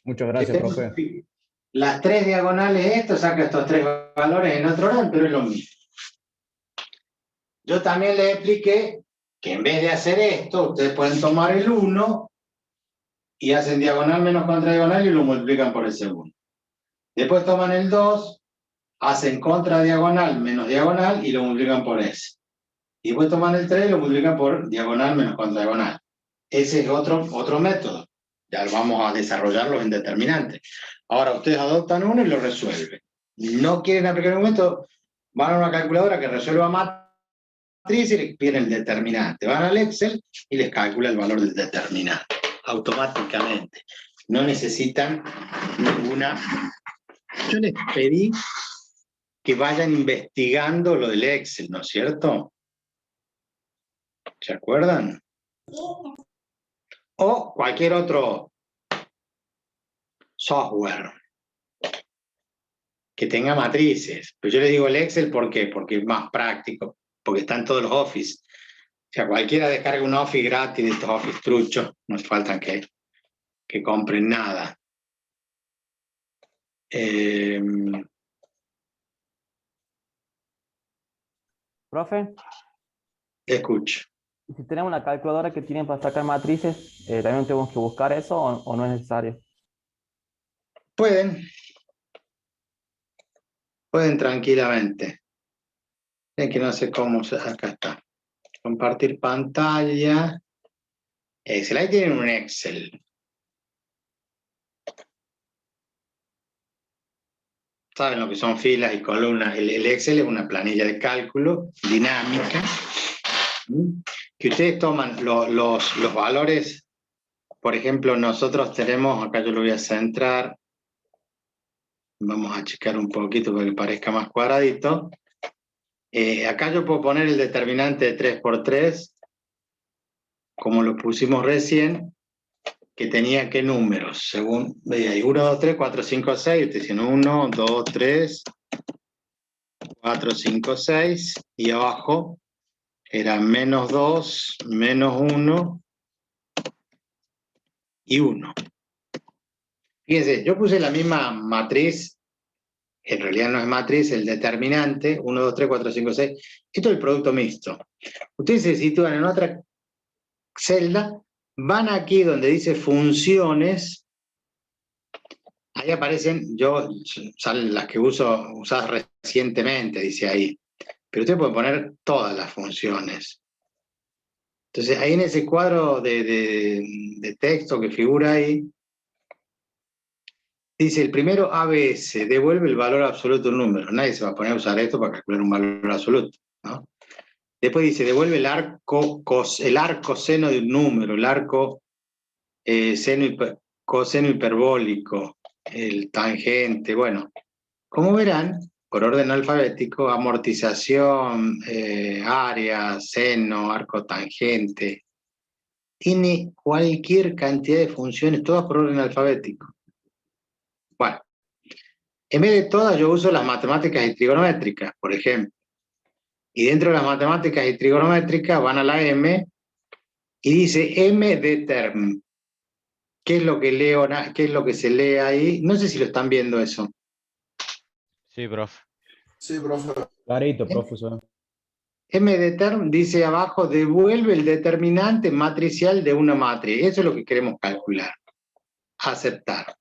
Muchas gracias, profe. Las tres diagonales, esto saca estos tres valores en otro orden, pero es lo mismo. Yo también les expliqué que en vez de hacer esto, ustedes pueden tomar el 1 y hacen diagonal menos contradiagonal y lo multiplican por ese 1. Después toman el 2, hacen contradiagonal menos diagonal y lo multiplican por ese. Y después toman el 3 y lo multiplican por diagonal menos contradiagonal. Ese es otro método. Ya vamos a desarrollarlos en determinantes. Ahora ustedes adoptan uno y lo resuelven. No quieren aplicar un método, van a una calculadora que resuelva matriz y les piden el determinante. Van al Excel y les calcula el valor del determinante. Automáticamente. No necesitan ninguna... Yo les pedí que vayan investigando lo del Excel, ¿no es cierto? ¿Se acuerdan? O cualquier otro software que tenga matrices. Pero yo les digo el Excel, ¿por qué? Porque es más práctico, porque están todos los Office. O sea, cualquiera descarga un Office gratis de estos Office truchos, no hace falta que compren nada. Profe, Escucho. si tenemos una calculadora que tienen para sacar matrices, ¿también tenemos que buscar eso o no es necesario? Pueden tranquilamente. Es que no sé cómo, acá está. Compartir pantalla. Excel, ahí tienen un Excel. Saben lo que son filas y columnas. El Excel es una planilla de cálculo dinámica, que ustedes toman los valores. Por ejemplo, nosotros tenemos, acá yo lo voy a centrar, vamos a checar un poquito para que parezca más cuadradito. Acá yo puedo poner el determinante de 3 por 3, como lo pusimos recién, que tenía qué números, según veía ahí, 1, 2, 3, 4, 5, 6, ustedes dicen 1, 2, 3, 4, 5, 6, y abajo era menos 2, menos 1 y 1. Fíjense, yo puse la misma matriz, en realidad no es matriz, el determinante, 1, 2, 3, 4, 5, 6, esto es el producto mixto. Ustedes se sitúan en otra celda, van aquí donde dice funciones, Ahí aparecen, salen las que usadas recientemente, dice ahí. Pero usted puede poner todas las funciones. Entonces, ahí en ese cuadro de texto que figura ahí, dice el primero ABS, devuelve el valor absoluto de un número. Nadie se va a poner a usar esto para calcular un valor absoluto, ¿no? Después dice, devuelve el arco seno de un número, el arco coseno hiperbólico, el tangente. Bueno, como verán, por orden alfabético, amortización, área, seno, arco tangente, tiene cualquier cantidad de funciones, todas por orden alfabético. Bueno, en vez de todas yo uso las matemáticas y trigonométricas, por ejemplo. Y dentro de las matemáticas y trigonométricas van a la M y dice M de term. ¿Qué es lo que leo? ¿Qué es lo que se lee ahí? No sé si lo están viendo eso. Sí, profe. Sí, profe. Clarito, profesor. M de term dice abajo, devuelve el determinante matricial de una matriz. Eso es lo que queremos calcular. Aceptar.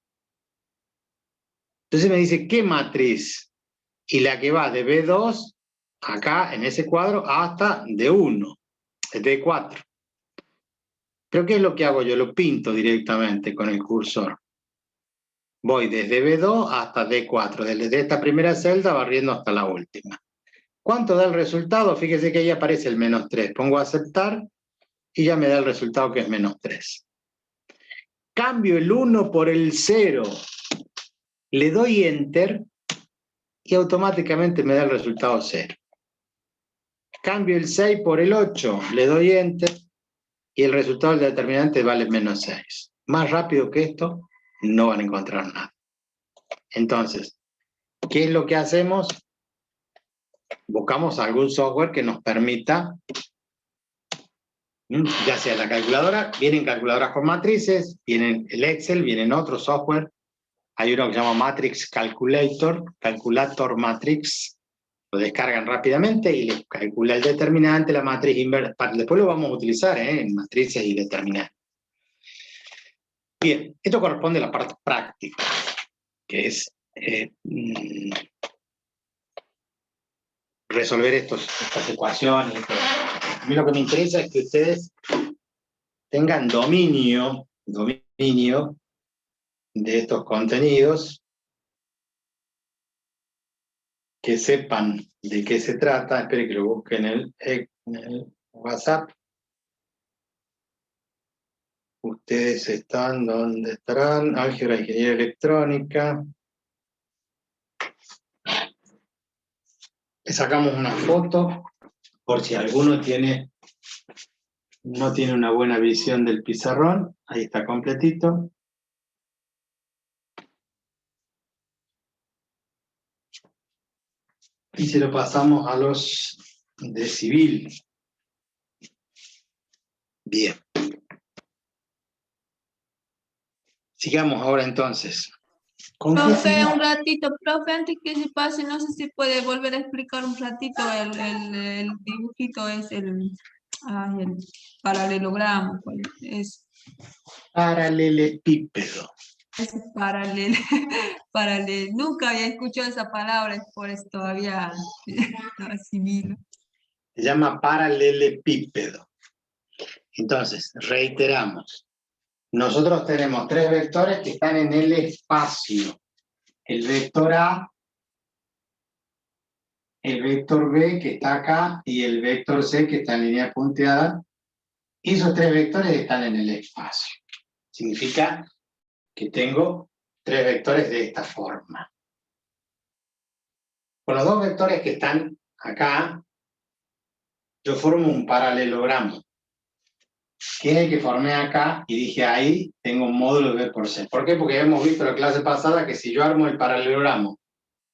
Entonces me dice, ¿qué matriz? Y la que va de B2, acá en ese cuadro, hasta D1, D4. Pero ¿qué es lo que hago yo? Lo pinto directamente con el cursor. Voy desde B2 hasta D4, desde esta primera celda barriendo hasta la última. ¿Cuánto da el resultado? Fíjese que ahí aparece el -3. Pongo aceptar y ya me da el resultado que es -3. Cambio el 1 por el 0. Le doy Enter y automáticamente me da el resultado 0. Cambio el 6 por el 8. Le doy Enter y el resultado del determinante vale -6. Más rápido que esto no van a encontrar nada. Entonces, ¿qué es lo que hacemos? Buscamos algún software que nos permita, ya sea la calculadora, vienen calculadoras con matrices, vienen el Excel, vienen otros software. Hay uno que se llama Matrix Calculator, Calculator Matrix. Lo descargan rápidamente y les calcula el determinante, la matriz inversa. Después lo vamos a utilizar en matrices y determinantes. Bien, esto corresponde a la parte práctica, que es resolver estas ecuaciones. A mí lo que me interesa es que ustedes tengan dominio de estos contenidos, que sepan de qué se trata. Espere que lo busque en el WhatsApp. Ustedes están donde estarán. Álgebra, ingeniería electrónica. Le sacamos una foto por si alguno no tiene una buena visión del pizarrón. Ahí está completito. Y se lo pasamos a los de civil. Bien. Sigamos ahora entonces. Profe, un ratito, profe, antes que se pase, no sé si puede volver a explicar un ratito el dibujito, es el paralelogramo, ¿cuál es? Paralelepípedo. Es nunca había escuchado esa palabra, es por eso todavía no asimilo. Se llama paralelepípedo. Entonces, reiteramos. Nosotros tenemos 3 vectores que están en el espacio. El vector A, el vector B que está acá y el vector C que está en línea punteada. Y esos 3 vectores están en el espacio. Significa que tengo 3 vectores de esta forma. Con los 2 vectores que están acá, yo formo un paralelogramo. Que es el que formé acá y dije ahí tengo un módulo de B por C. ¿Por qué? Porque hemos visto en la clase pasada que si yo armo el paralelogramo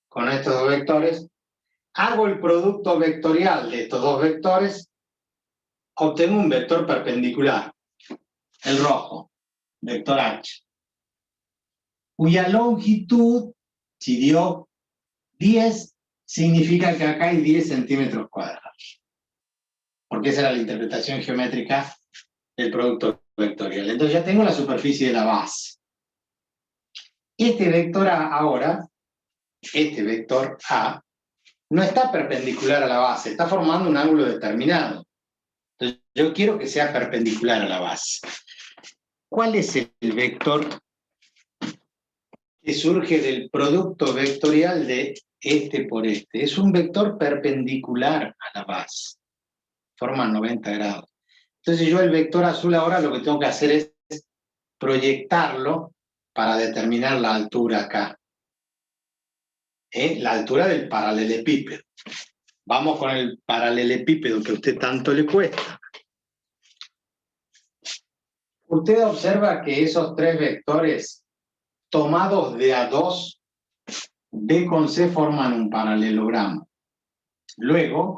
con estos 2 vectores, hago el producto vectorial de estos 2 vectores, obtengo un vector perpendicular, el rojo, vector H, cuya longitud, si dio 10, significa que acá hay 10 centímetros cuadrados. Porque esa era la interpretación geométrica del producto vectorial. Entonces ya tengo la superficie de la base. Este vector A ahora, este vector A, no está perpendicular a la base, está formando un ángulo determinado. Entonces, yo quiero que sea perpendicular a la base. ¿Cuál es el vector que surge del producto vectorial de este por este? Es un vector perpendicular a la base. Forma 90 grados. Entonces yo el vector azul ahora lo que tengo que hacer es proyectarlo para determinar la altura acá. La altura del paralelepípedo. Vamos con el paralelepípedo que a usted tanto le cuesta. Usted observa que esos tres vectores tomados de a dos, B con C forman un paralelogramo. Luego,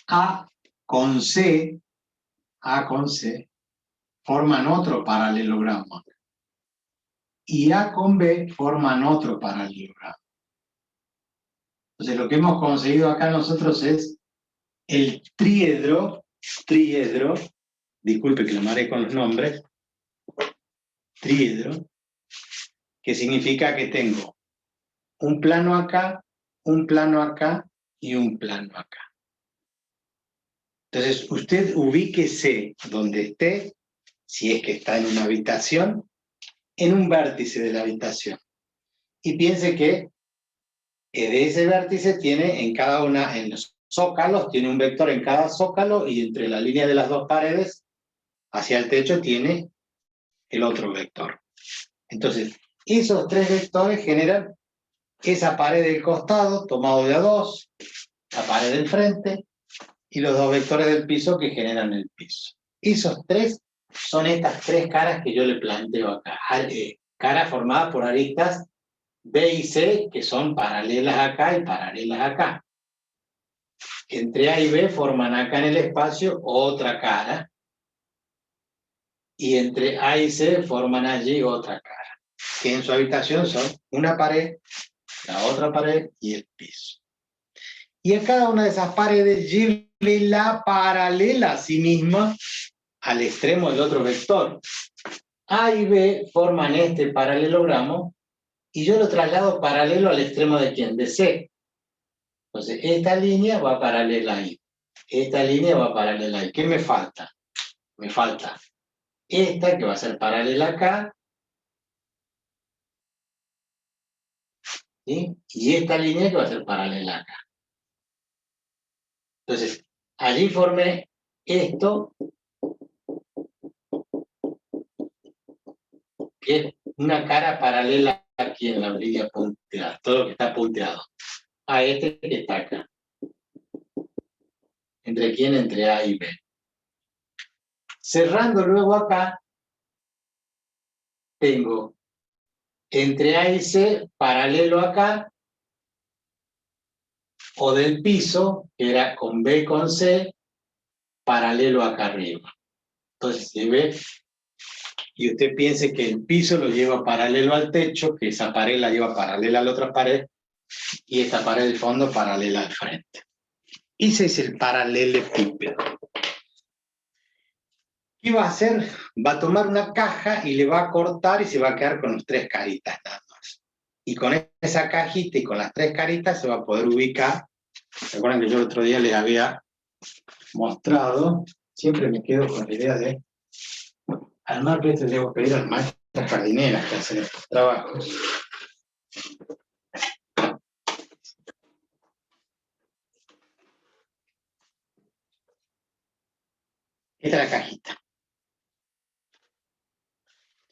A con C forman otro paralelogramo. Y A con B forman otro paralelogramo. Entonces lo que hemos conseguido acá nosotros es el triedro, disculpe que lo maré con los nombres, triedro, que significa que tengo un plano acá y un plano acá. Entonces usted ubíquese donde esté, si es que está en una habitación, en un vértice de la habitación. Y piense que de ese vértice tiene en los zócalos, tiene un vector en cada zócalo y entre la línea de las dos paredes hacia el techo tiene el otro vector. Entonces, esos tres vectores generan esa pared del costado tomado de a dos, la pared del frente y los dos vectores del piso que generan el piso. Esos tres son estas tres caras que yo le planteo acá. Caras formadas por aristas B y C que son paralelas acá y paralelas acá. Entre A y B forman acá en el espacio otra cara. Y entre A y C forman allí otra cara. Que en su habitación son una pared, la otra pared y el piso. Y a cada una de esas paredes llévela paralela a sí misma al extremo del otro vector. A y B forman este paralelogramo y yo lo traslado paralelo al extremo de ¿quién? De C. Entonces, esta línea va paralela ahí. Esta línea va paralela ahí. ¿Qué me falta? Me falta esta que va a ser paralela acá. ¿Sí? Y esta línea que va a ser paralela acá. Entonces, allí formé esto, que es una cara paralela aquí en la línea punteada, todo lo que está punteado, a este que está acá. ¿Entre quién? Entre A y B. Cerrando luego acá, tengo entre A y C paralelo acá, o del piso, que era con B y con C, paralelo acá arriba. Entonces, si ve, y usted piense que el piso lo lleva paralelo al techo, que esa pared la lleva paralela a la otra pared, y esta pared del fondo paralela al frente. Ese es el paralelepípedo. ¿Qué va a hacer? Va a tomar una caja y le va a cortar y se va a quedar con las tres caritas nada más. Y con esa cajita y con las tres caritas se va a poder ubicar. Recuerden que yo el otro día les había mostrado, siempre me quedo con la idea de armar, pero esto debo pedir a las maestras jardineras que hacen estos trabajos. Esta es la cajita.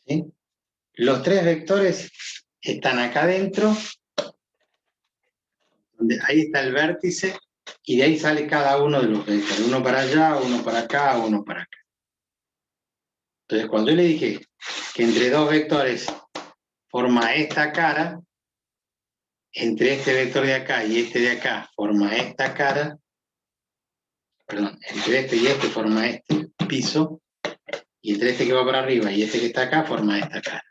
¿Sí? Los tres vectores están acá adentro, donde ahí está el vértice, y de ahí sale cada uno de los vectores. Uno para allá, uno para acá, uno para acá. Entonces, cuando yo le dije que entre dos vectores forma esta cara, entre este vector de acá y este de acá forma esta cara, perdón, entre este y este forma este piso, y entre este que va para arriba y este que está acá forma esta cara.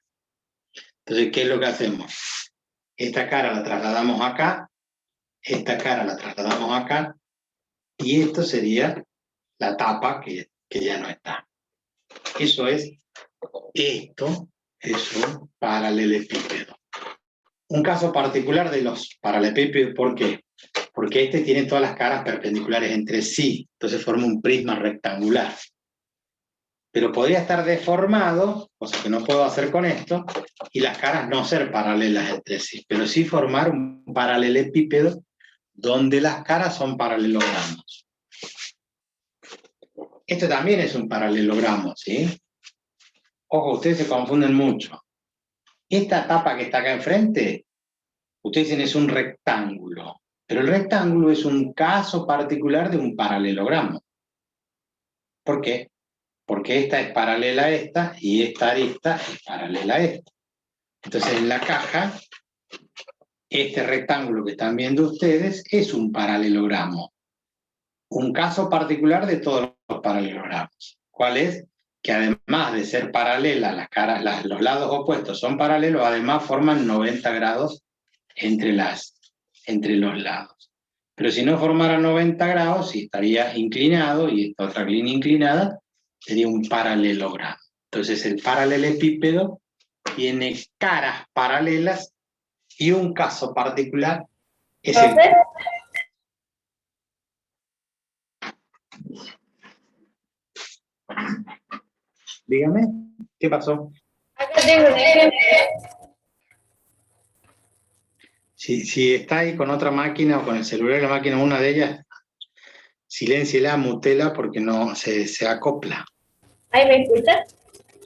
Entonces, ¿qué es lo que hacemos? Esta cara la trasladamos acá, esta cara la trasladamos acá, y esto sería la tapa que ya no está. Eso es, esto es un paralelepípedo. Un caso particular de los paralelepípedos, ¿por qué? Porque este tiene todas las caras perpendiculares entre sí, entonces forma un prisma rectangular. Pero podría estar deformado, cosa que no puedo hacer con esto, y las caras no ser paralelas entre sí, pero sí formar un paralelepípedo donde las caras son paralelogramos. Esto también es un paralelogramo, ¿sí? Ojo, ustedes se confunden mucho. Esta tapa que está acá enfrente, ustedes dicen es un rectángulo, pero el rectángulo es un caso particular de un paralelogramo. ¿Por qué? Porque esta es paralela a esta y esta arista es paralela a esta. Entonces en la caja, este rectángulo que están viendo ustedes es un paralelogramo. Un caso particular de todos los paralelogramos. ¿Cuál es? Que además de ser paralela, las caras, los lados opuestos son paralelos, además forman 90 grados entre los lados. Pero si no formara 90 grados, si estaría inclinado, y esta otra línea inclinada, sería un paralelogramo. Entonces el paralelepípedo tiene caras paralelas y un caso particular es el... ¿Profe? Dígame, ¿qué pasó? Acá tengo un ejemplo. Si está ahí con otra máquina o con el celular de la máquina, una de ellas, silénciela, mutela, porque no se acopla. ¿Ahí me escuchas?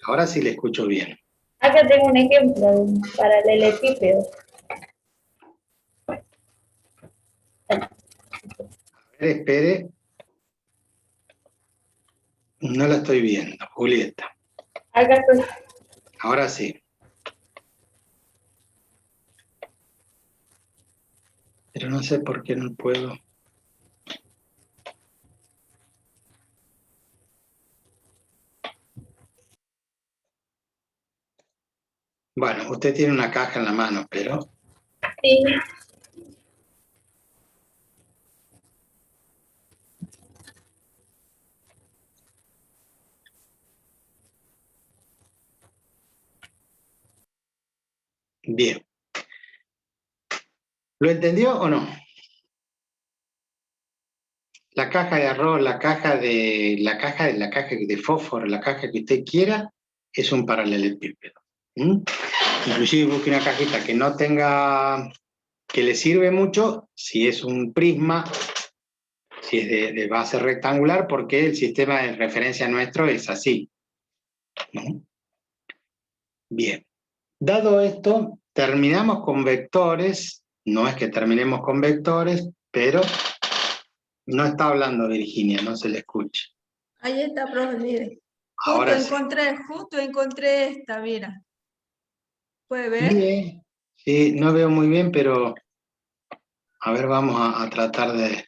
Ahora sí le escucho bien. Acá tengo un ejemplo de un paralelepípedo. A ver, espere. No la estoy viendo, Julieta. Acá estoy. Ahora sí. Pero no sé por qué no puedo. Bueno, usted tiene una caja en la mano, pero... Sí. Bien. ¿Lo entendió o no? La caja de arroz, la caja de fósforo, la caja que usted quiera, es un paralelepípedo. Inclusive busque una cajita que no tenga, que le sirve mucho, si es un prisma, si es de base rectangular, porque el sistema de referencia nuestro es así. Bien. Dado esto, terminamos con vectores. No es que terminemos con vectores, pero no está hablando Virginia, no se le escucha. Ahí está, profe, mire. Ahora sí. Justo encontré esta, mira. ¿Puede ver? Bien. Sí, no veo muy bien, pero a ver, vamos a tratar de...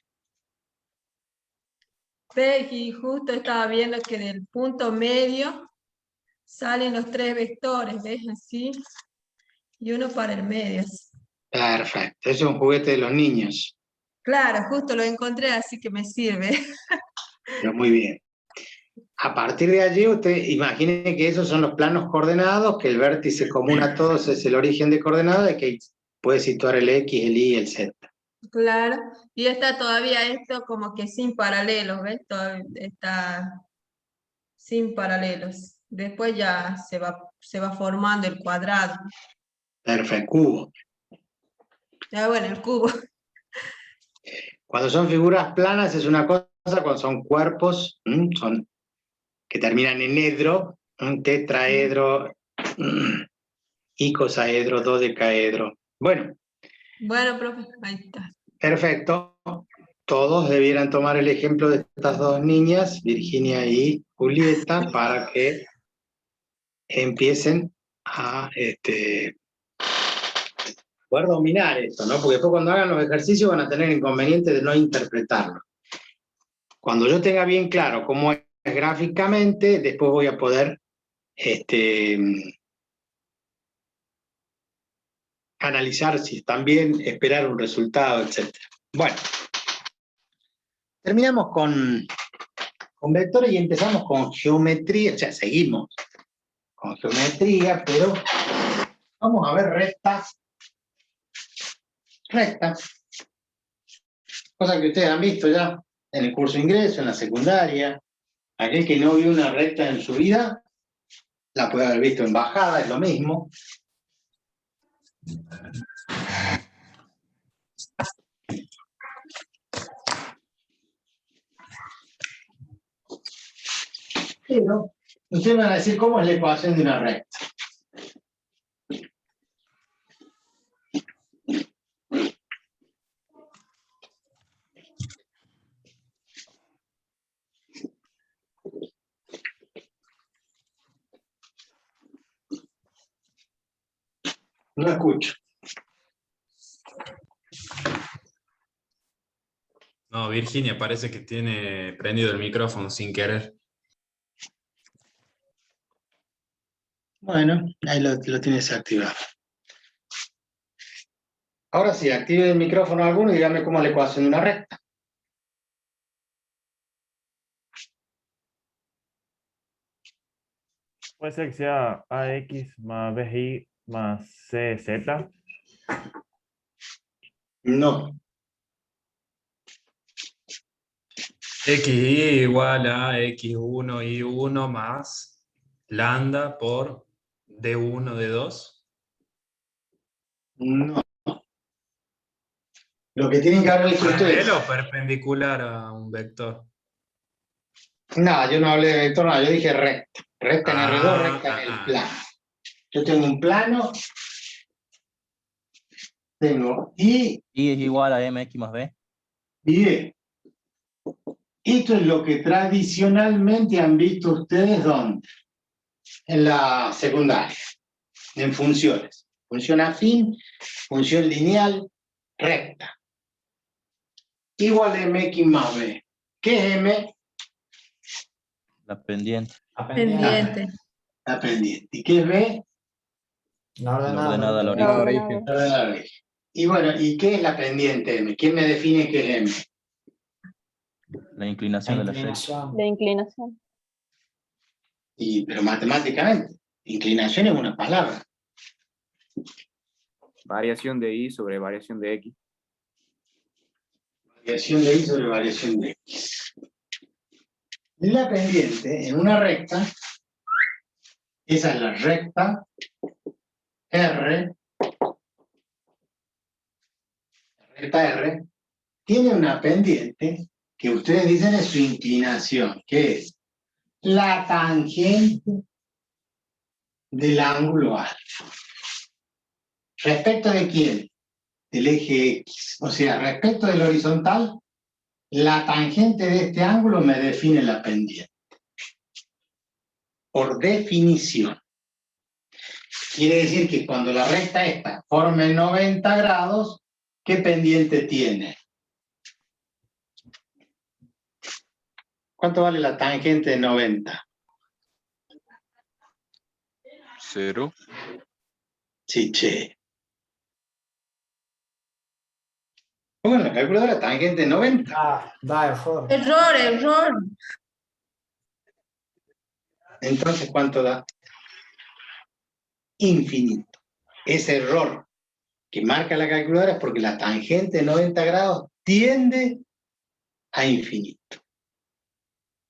Ve, y justo estaba viendo que del punto medio salen los tres vectores, ¿ves? Así. Y uno para el medio. Perfecto, es un juguete de los niños. Claro, justo lo encontré, así que me sirve. Pero muy bien. A partir de allí, usted imagine que esos son los planos coordenados, que el vértice común a todos es el origen de coordenadas, de que puede situar el X, el Y y el Z. Claro. Y está todavía esto como que sin paralelos, ¿ves? Está sin paralelos. Después ya se va formando el cuadrado. Perfecto, cubo. Ya bueno, el cubo. Cuando son figuras planas es una cosa, cuando son cuerpos, que terminan en edro, tetraedro, icosaedro, dodecaedro. Bueno, Bueno, profe, ahí está. perfecto. Todos debieran tomar el ejemplo de estas dos niñas, Virginia y Julieta, para que empiecen a poder dominar esto, ¿no? Porque después cuando hagan los ejercicios van a tener inconveniente de no interpretarlo. Cuando yo tenga bien claro cómo es gráficamente, después voy a poder analizar si están bien, esperar un resultado, etc. Bueno, Terminamos con vectores y empezamos con geometría, o sea, seguimos con geometría, pero vamos a ver rectas. Cosa que ustedes han visto ya en el curso de ingreso, en la secundaria. Aquel que no vio una recta en su vida, la puede haber visto en bajada, es lo mismo. Pero ustedes van a decir cómo es la ecuación de una recta. No escucho. No, Virginia parece que tiene prendido el micrófono sin querer. Bueno, ahí lo tiene desactivado. Ahora sí, active el micrófono alguno y dígame cómo es la ecuación de una recta. Puede ser que sea AX más BI más CZ. No. XY igual a X1 Y1 más lambda por D1 D2. No. Lo que tienen que haber hecho ustedes. ¿Paralelo o perpendicular a un vector? No, yo no hablé de vector, no, yo dije recta. Recta en R2, recta en el plano. Yo tengo un plano, tengo Y Y es igual a mx más b. y E. Esto es lo que tradicionalmente han visto ustedes, ¿dónde? En la secundaria, en funciones. Función afín, función lineal, recta. Igual a mx más b. ¿Qué es m? La pendiente. Pendiente. La pendiente. ¿Y qué es b? La La ordenada. ordenada al La origen. origen. La de la origen. Y bueno, ¿y qué es la pendiente m? ¿Quién me define qué es m? La inclinación de la recta. De inclinación. Pero matemáticamente, inclinación es una palabra. Variación de y sobre variación de x. Variación de y sobre variación de x. La pendiente en una recta, esa es la recta R, tiene una pendiente que ustedes dicen es su inclinación, que es la tangente del ángulo alfa. ¿Respecto de quién? Del eje X. O sea, respecto del horizontal, la tangente de este ángulo me define la pendiente. Por definición. Quiere decir que cuando la recta esta forme 90 grados, ¿qué pendiente tiene? ¿Cuánto vale la tangente de 90? 0. Sí, che. Pongan la calculadora tangente de 90. Da error. Error. Entonces, ¿cuánto da? Infinito. Ese error que marca la calculadora es porque la tangente de 90 grados tiende a infinito.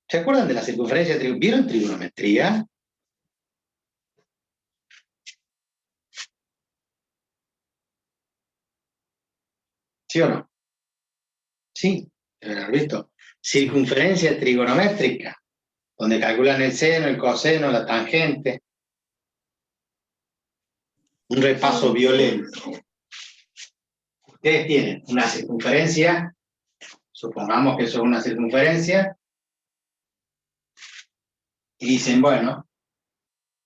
¿Se acuerdan de la circunferencia? ¿Vieron trigonometría? ¿Sí o no? Sí, deben haber visto. Circunferencia trigonométrica, donde calculan el seno, el coseno, la tangente. Un repaso violento. Ustedes tienen una circunferencia, supongamos que eso es una circunferencia, y dicen, bueno,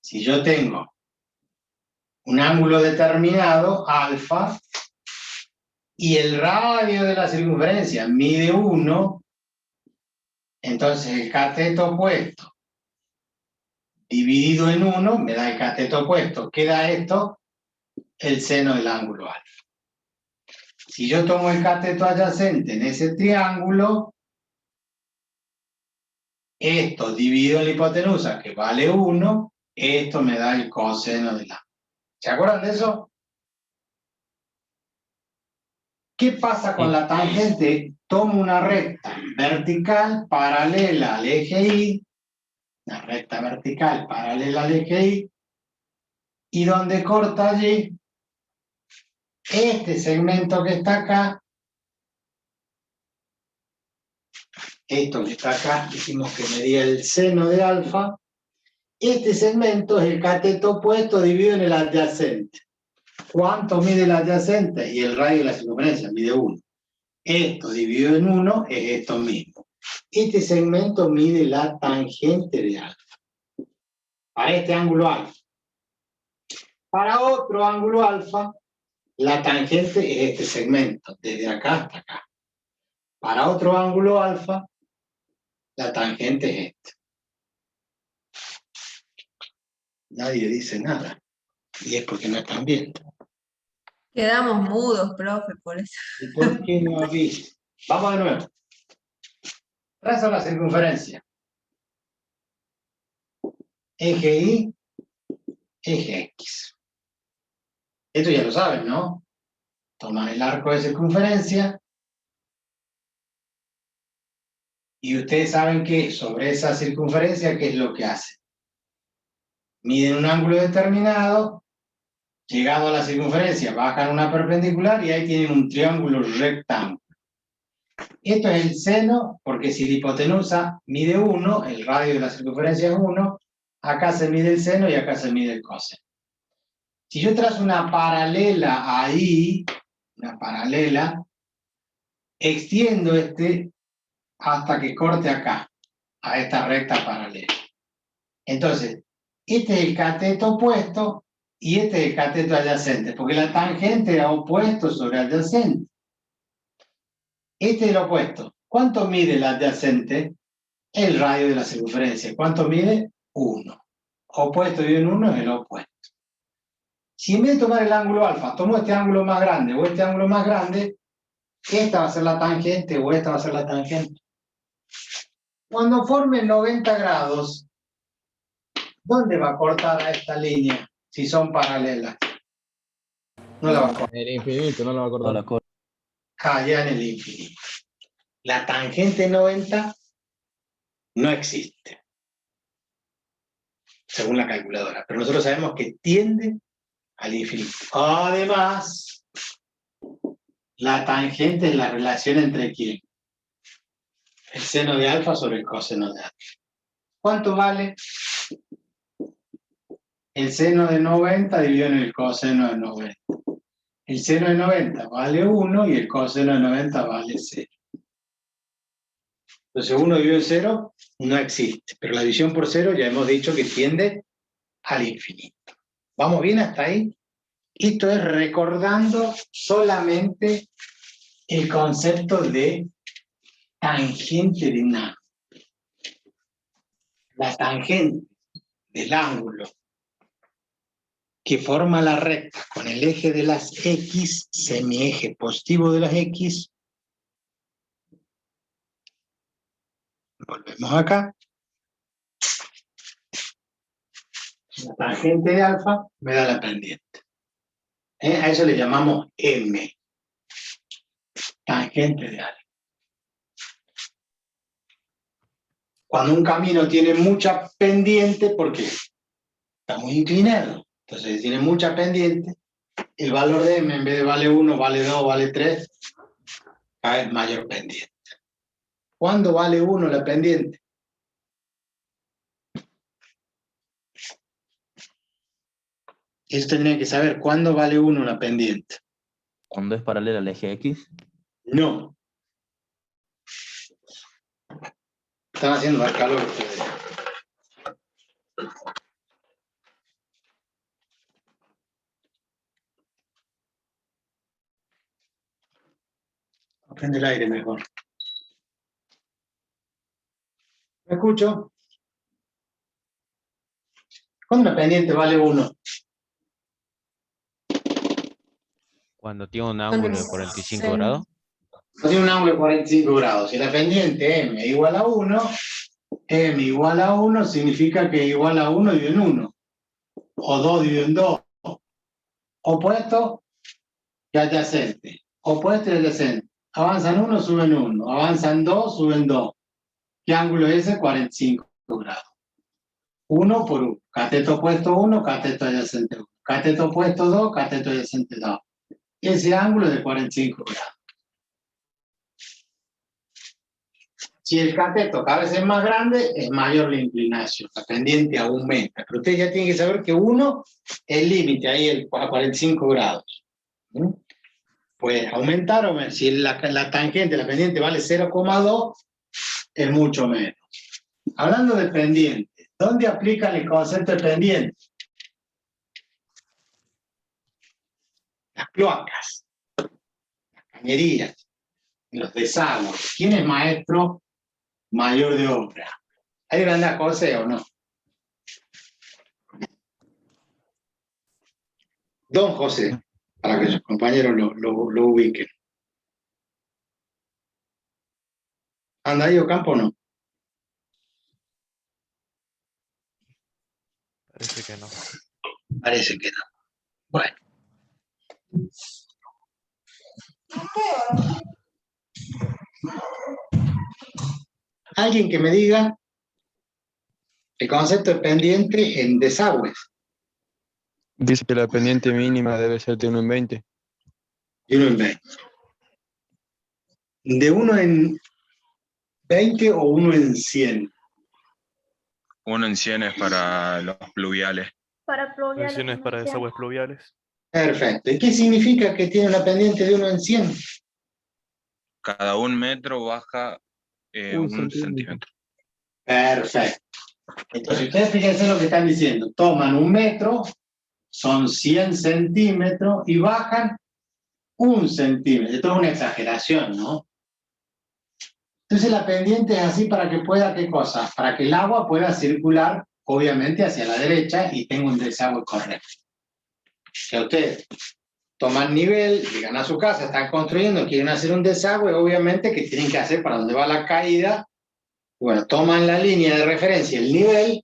si yo tengo un ángulo determinado, alfa, y el radio de la circunferencia mide 1, entonces el cateto opuesto dividido en 1 me da el cateto opuesto. ¿Qué da esto? El seno del ángulo alfa. Si yo tomo el cateto adyacente en ese triángulo, Esto dividido en la hipotenusa, que vale 1, esto me da el coseno de la. ¿Se acuerdan de eso? ¿Qué pasa con la tangente? Tomo una recta vertical paralela al eje Y, una recta vertical paralela al eje Y, y donde corta allí, este segmento que está acá, esto que está acá, dijimos que medía el seno de alfa, este segmento es el cateto opuesto dividido en el adyacente. ¿Cuánto mide el adyacente? Y el radio de la circunferencia mide 1. Esto dividido en 1 es esto mismo. Este segmento mide la tangente de alfa. Para este ángulo alfa. Para otro ángulo alfa, la tangente es este segmento, desde acá hasta acá. Para otro ángulo alfa, la tangente es este. Nadie dice nada. Y es porque no están viendo. Quedamos mudos, profe, por eso. ¿Y por qué no avisa? Vamos de nuevo. Trazo la circunferencia. Eje Y, eje X. Esto ya lo saben, ¿no? Toman el arco de circunferencia y ustedes saben que sobre esa circunferencia, ¿qué es lo que hace? Miden un ángulo determinado, llegado a la circunferencia, bajan una perpendicular y ahí tienen un triángulo rectángulo. Esto es el seno, porque si la hipotenusa mide 1, el radio de la circunferencia es 1, acá se mide el seno y acá se mide el coseno. Si yo trazo una paralela ahí, una paralela, extiendo este hasta que corte acá, a esta recta paralela. Entonces, este es el cateto opuesto y este es el cateto adyacente, porque la tangente es opuesto sobre adyacente. Este es el opuesto. ¿Cuánto mide el adyacente? El radio de la circunferencia. ¿Cuánto mide? 1. Opuesto y en 1 es el opuesto. Si en vez de tomar el ángulo alfa, tomo este ángulo más grande o este ángulo más grande, esta va a ser la tangente o esta va a ser la tangente. Cuando forme 90 grados, ¿dónde va a cortar a esta línea si son paralelas? No la va a cortar. El infinito no lo va a No acordar. la corta. Allá en el infinito. La tangente 90 no existe, según la calculadora, pero nosotros sabemos que tiende al infinito. Además, la tangente es la relación entre ¿quién? El seno de alfa sobre el coseno de alfa. ¿Cuánto vale? El seno de 90 dividido en el coseno de 90. El seno de 90 vale 1 y el coseno de 90 vale 0. Entonces 1 dividido en 0 no existe, pero la división por 0 ya hemos dicho que tiende al infinito. ¿Vamos bien hasta ahí? Esto es recordando solamente el concepto de tangente de un ángulo. La tangente del ángulo que forma la recta con el eje de las X, semieje positivo de las X. Volvemos acá. La tangente de alfa me da la pendiente. A eso le llamamos M. Tangente de alfa. Cuando un camino tiene mucha pendiente, ¿por qué? Está muy inclinado. Entonces, si tiene mucha pendiente, el valor de M en vez de vale 1, vale 2, vale 3, cada vez mayor pendiente. ¿Cuándo vale 1 la pendiente? Eso tendría que saber, ¿cuándo vale 1 la pendiente? Cuando es paralela al eje X. No. Están haciendo más calor ustedes. Prende el aire mejor. ¿Me escucho? ¿Cuándo la pendiente vale 1? Cuando tiene un ángulo de 45 grados. No tiene un ángulo de 45 grados. Si la pendiente M es igual a 1, M igual a 1 significa que igual a 1 dividido en 1. O 2 dividido en 2. Opuesto y adyacente. Opuesto y adyacente. Avanzan 1, suben 1. Avanzan 2, suben 2. ¿Qué ángulo es ese? 45 grados. 1 por 1. Cateto opuesto 1, cateto adyacente 1. Cateto opuesto 2, cateto adyacente 2. Ese ángulo es de 45 grados. Si el cateto cada vez es más grande, es mayor la inclinación. La pendiente aumenta. Pero usted ya tiene que saber que 1 es el límite, ahí a 45 grados. Puede aumentar o menos. Si la tangente, la pendiente vale 0,2, es mucho menos. Hablando de pendiente, ¿dónde aplican el concepto de pendiente? Las cloacas, las cañerías, los desagües. ¿Quién es maestro mayor de obra? ¿Hay grandes cosas o no? Don José, para que sus compañeros lo ubiquen. ¿Anda ahí Ocampo o no? Parece que no. Parece que no. Bueno. Alguien que me diga el concepto de pendiente en desagües. Dice que la pendiente mínima debe ser de 1 en 20. De 1 en 20. ¿De 1 en 20 o 1 en 100? 1 en 100 es para los pluviales. Para pluviales. Menciones para desagües pluviales. Perfecto. ¿Y qué significa que tiene una pendiente de 1 en 100? Cada 1 metro baja 1 centímetro. Perfecto. Entonces, ustedes fíjense lo que están diciendo. Toman 1 metro, son 100 centímetros y bajan 1 centímetro. Esto es una exageración, ¿no? Entonces, la pendiente es así para que pueda, ¿qué cosa? Para que el agua pueda circular, obviamente, hacia la derecha y tenga un desagüe correcto. Si ustedes toman nivel, llegan a su casa, están construyendo, quieren hacer un desagüe, obviamente que tienen que hacer para donde va la caída. Bueno, toman la línea de referencia, el nivel,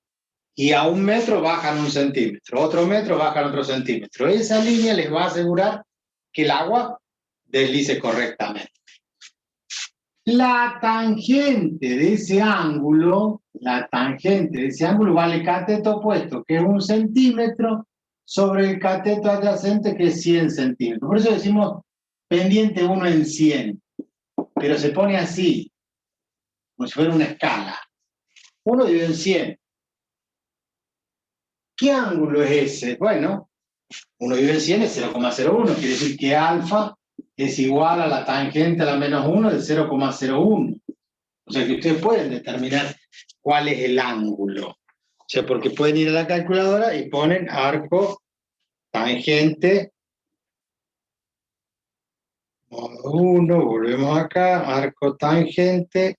y a 1 metro bajan 1 centímetro, otro metro bajan otro centímetro. Esa línea les va a asegurar que el agua deslice correctamente. La tangente de ese ángulo, vale cateto opuesto, que es 1 centímetro, sobre el cateto adyacente, que es 100 centímetros. Por eso decimos pendiente 1 en 100, pero se pone así, como si fuera una escala. 1 dividido en 100. ¿Qué ángulo es ese? Bueno, 1 dividido en 100 es 0,01, quiere decir que alfa es igual a la tangente a la menos 1 de 0,01. O sea que ustedes pueden determinar cuál es el ángulo. O sea, porque pueden ir a la calculadora y ponen arco, tangente, modo 1, volvemos acá, arco tangente,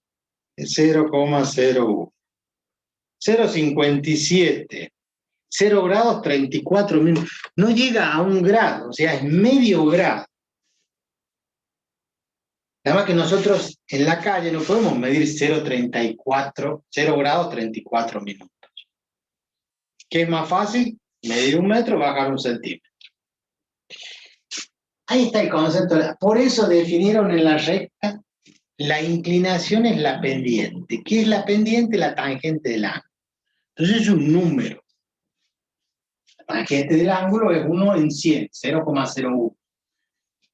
0,01. 0,57. 0 grados, 34 minutos. No llega a 1 grado, o sea, es medio grado. Además que nosotros en la calle no podemos medir 0,34, 0 grados, 34 minutos. ¿Qué es más fácil? Medir 1 metro, bajar 1 centímetro. Ahí está el concepto. Por eso definieron en la recta, la inclinación es la pendiente. ¿Qué es la pendiente? La tangente del ángulo. Entonces es un número. La tangente del ángulo es 1 en 100, 0,01.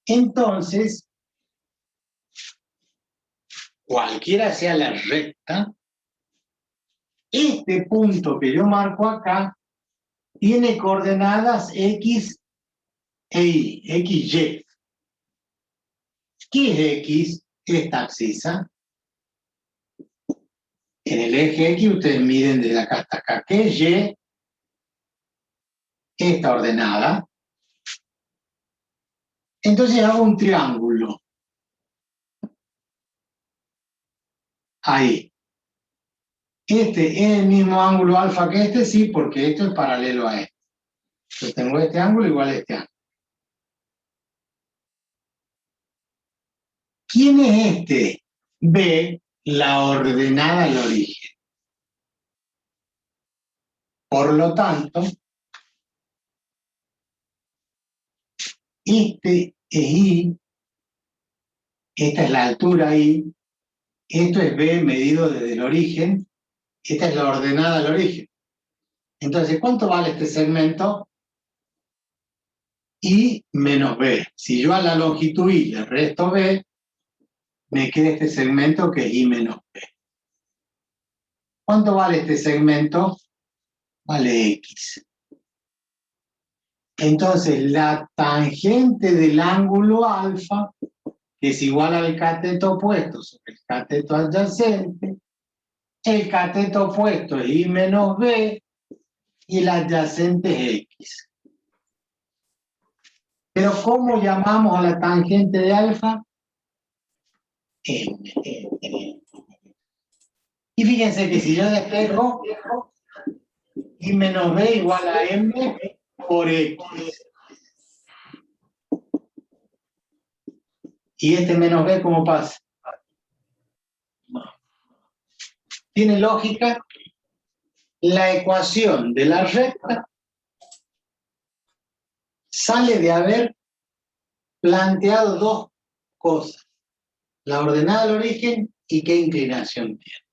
Entonces, cualquiera sea la recta, este punto que yo marco acá tiene coordenadas X e Y, XY. ¿Qué es X? Esta abscisa. En el eje X ustedes miden desde acá hasta acá. ¿Qué es Y? Esta ordenada. Entonces hago un triángulo. Ahí. Este es el mismo ángulo alfa que este, sí, porque esto es paralelo a este. Entonces tengo este ángulo igual a este ángulo. ¿Quién es este? B, la ordenada al origen. Por lo tanto, este es I, esta es la altura I, esto es B medido desde el origen, esta es la ordenada al origen. Entonces, ¿cuánto vale este segmento? I menos B. Si yo a la longitud I le resto B, me queda este segmento que es I menos B. ¿Cuánto vale este segmento? Vale X. Entonces, la tangente del ángulo alfa, que es igual al cateto opuesto sobre el cateto adyacente, el cateto opuesto es I menos B y el adyacente es X. Pero ¿cómo llamamos a la tangente de alfa? M. Y fíjense que si yo despejo I menos B igual a M por X. ¿Y este menos B cómo pasa? ¿Tiene lógica? La ecuación de la recta sale de haber planteado dos cosas. La ordenada al origen y qué inclinación tiene.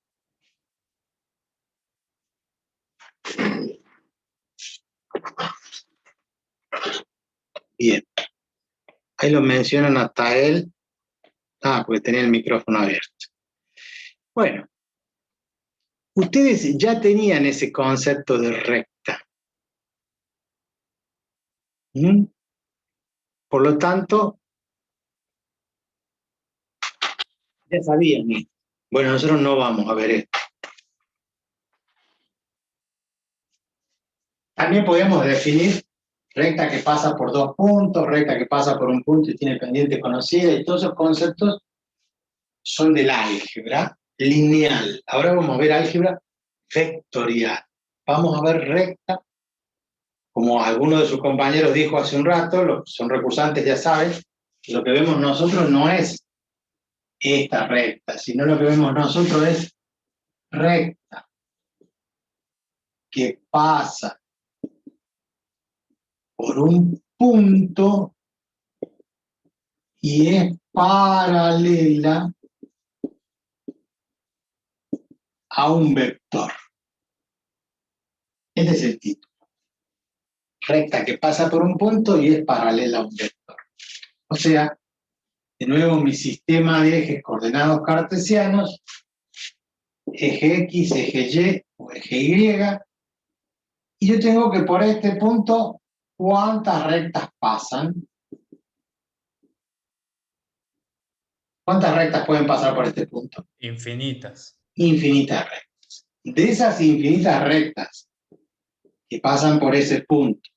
Bien. Ahí lo mencionan hasta él. Porque tenía el micrófono abierto. Bueno. Ustedes ya tenían ese concepto de recta. Por lo tanto, ya sabían. Bueno, nosotros no vamos a ver esto. También podemos definir recta que pasa por dos puntos, recta que pasa por un punto y tiene pendiente conocida, y todos esos conceptos son del álgebra lineal. Ahora vamos a ver álgebra vectorial. Vamos a ver recta, como alguno de sus compañeros dijo hace un rato, los que son recursantes ya saben, que lo que vemos nosotros no es esta recta, sino lo que vemos nosotros es recta que pasa por un punto y es paralela a un vector. Este es el título. Recta que pasa por un punto y es paralela a un vector. O sea, de nuevo mi sistema de ejes coordenados cartesianos, eje X, eje Y o eje Y, y yo tengo que por este punto, ¿cuántas rectas pasan? ¿Cuántas rectas pueden pasar por este punto? Infinitas. Infinitas rectas. De esas infinitas rectas que pasan por ese punto,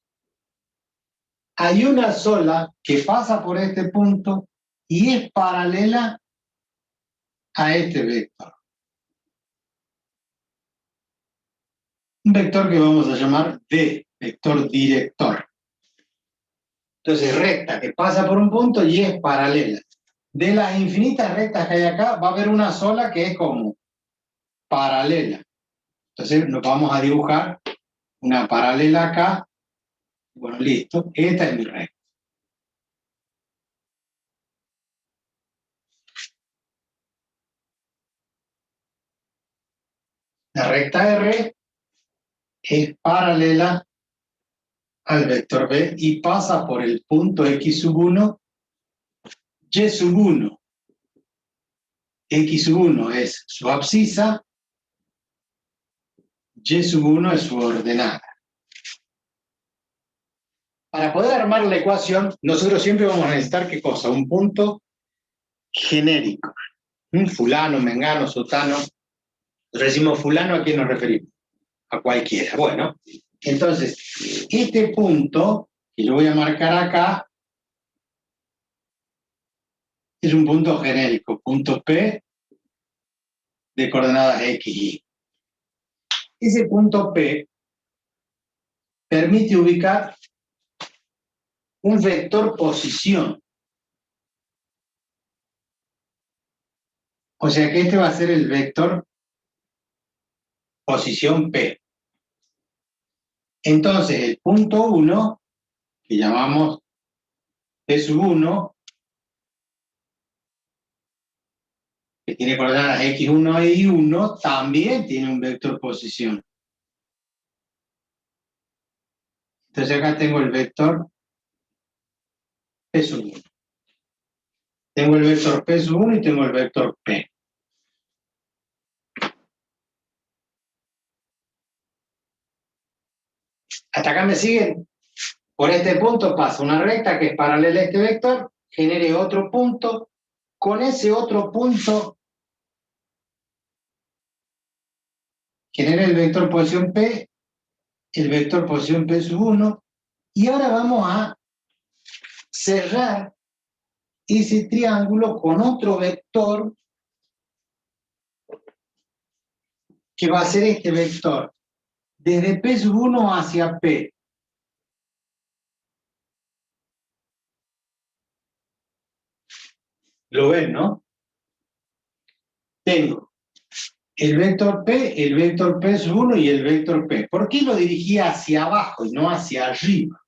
hay una sola que pasa por este punto y es paralela a este vector. Un vector que vamos a llamar D, vector director. Entonces, recta que pasa por un punto y es paralela. De las infinitas rectas que hay acá, va a haber una sola que es como paralela. Entonces, nos vamos a dibujar una paralela acá. Bueno, listo. Esta es mi recta. La recta R es paralela al vector B y pasa por el punto X sub 1, Y sub 1. X sub 1 es su abscisa, Y sub 1 es su ordenada. Para poder armar la ecuación, nosotros siempre vamos a necesitar, ¿qué cosa? Un punto genérico. Un fulano, mengano, sotano. Nosotros decimos fulano, ¿a quién nos referimos? A cualquiera. Bueno, entonces, este punto, que yo voy a marcar acá, es un punto genérico, punto P de coordenadas X, Y. Ese punto P permite ubicar un vector posición. O sea que este va a ser el vector posición P. Entonces, el punto 1, que llamamos P1, que tiene coordenadas X1 y Y1, también tiene un vector posición. Entonces acá tengo el vector P1. Tengo el vector P1 y tengo el vector P. ¿Hasta acá me siguen? Por este punto pasa una recta que es paralela a este vector, genere otro punto, con ese otro punto genera el vector posición P, el vector posición P1, y ahora vamos a cerrar ese triángulo con otro vector que va a ser este vector, desde P1 hacia P. ¿Lo ven, no? Tengo el vector P, el vector P1 y el vector P. ¿Por qué lo dirigí hacia abajo y no hacia arriba?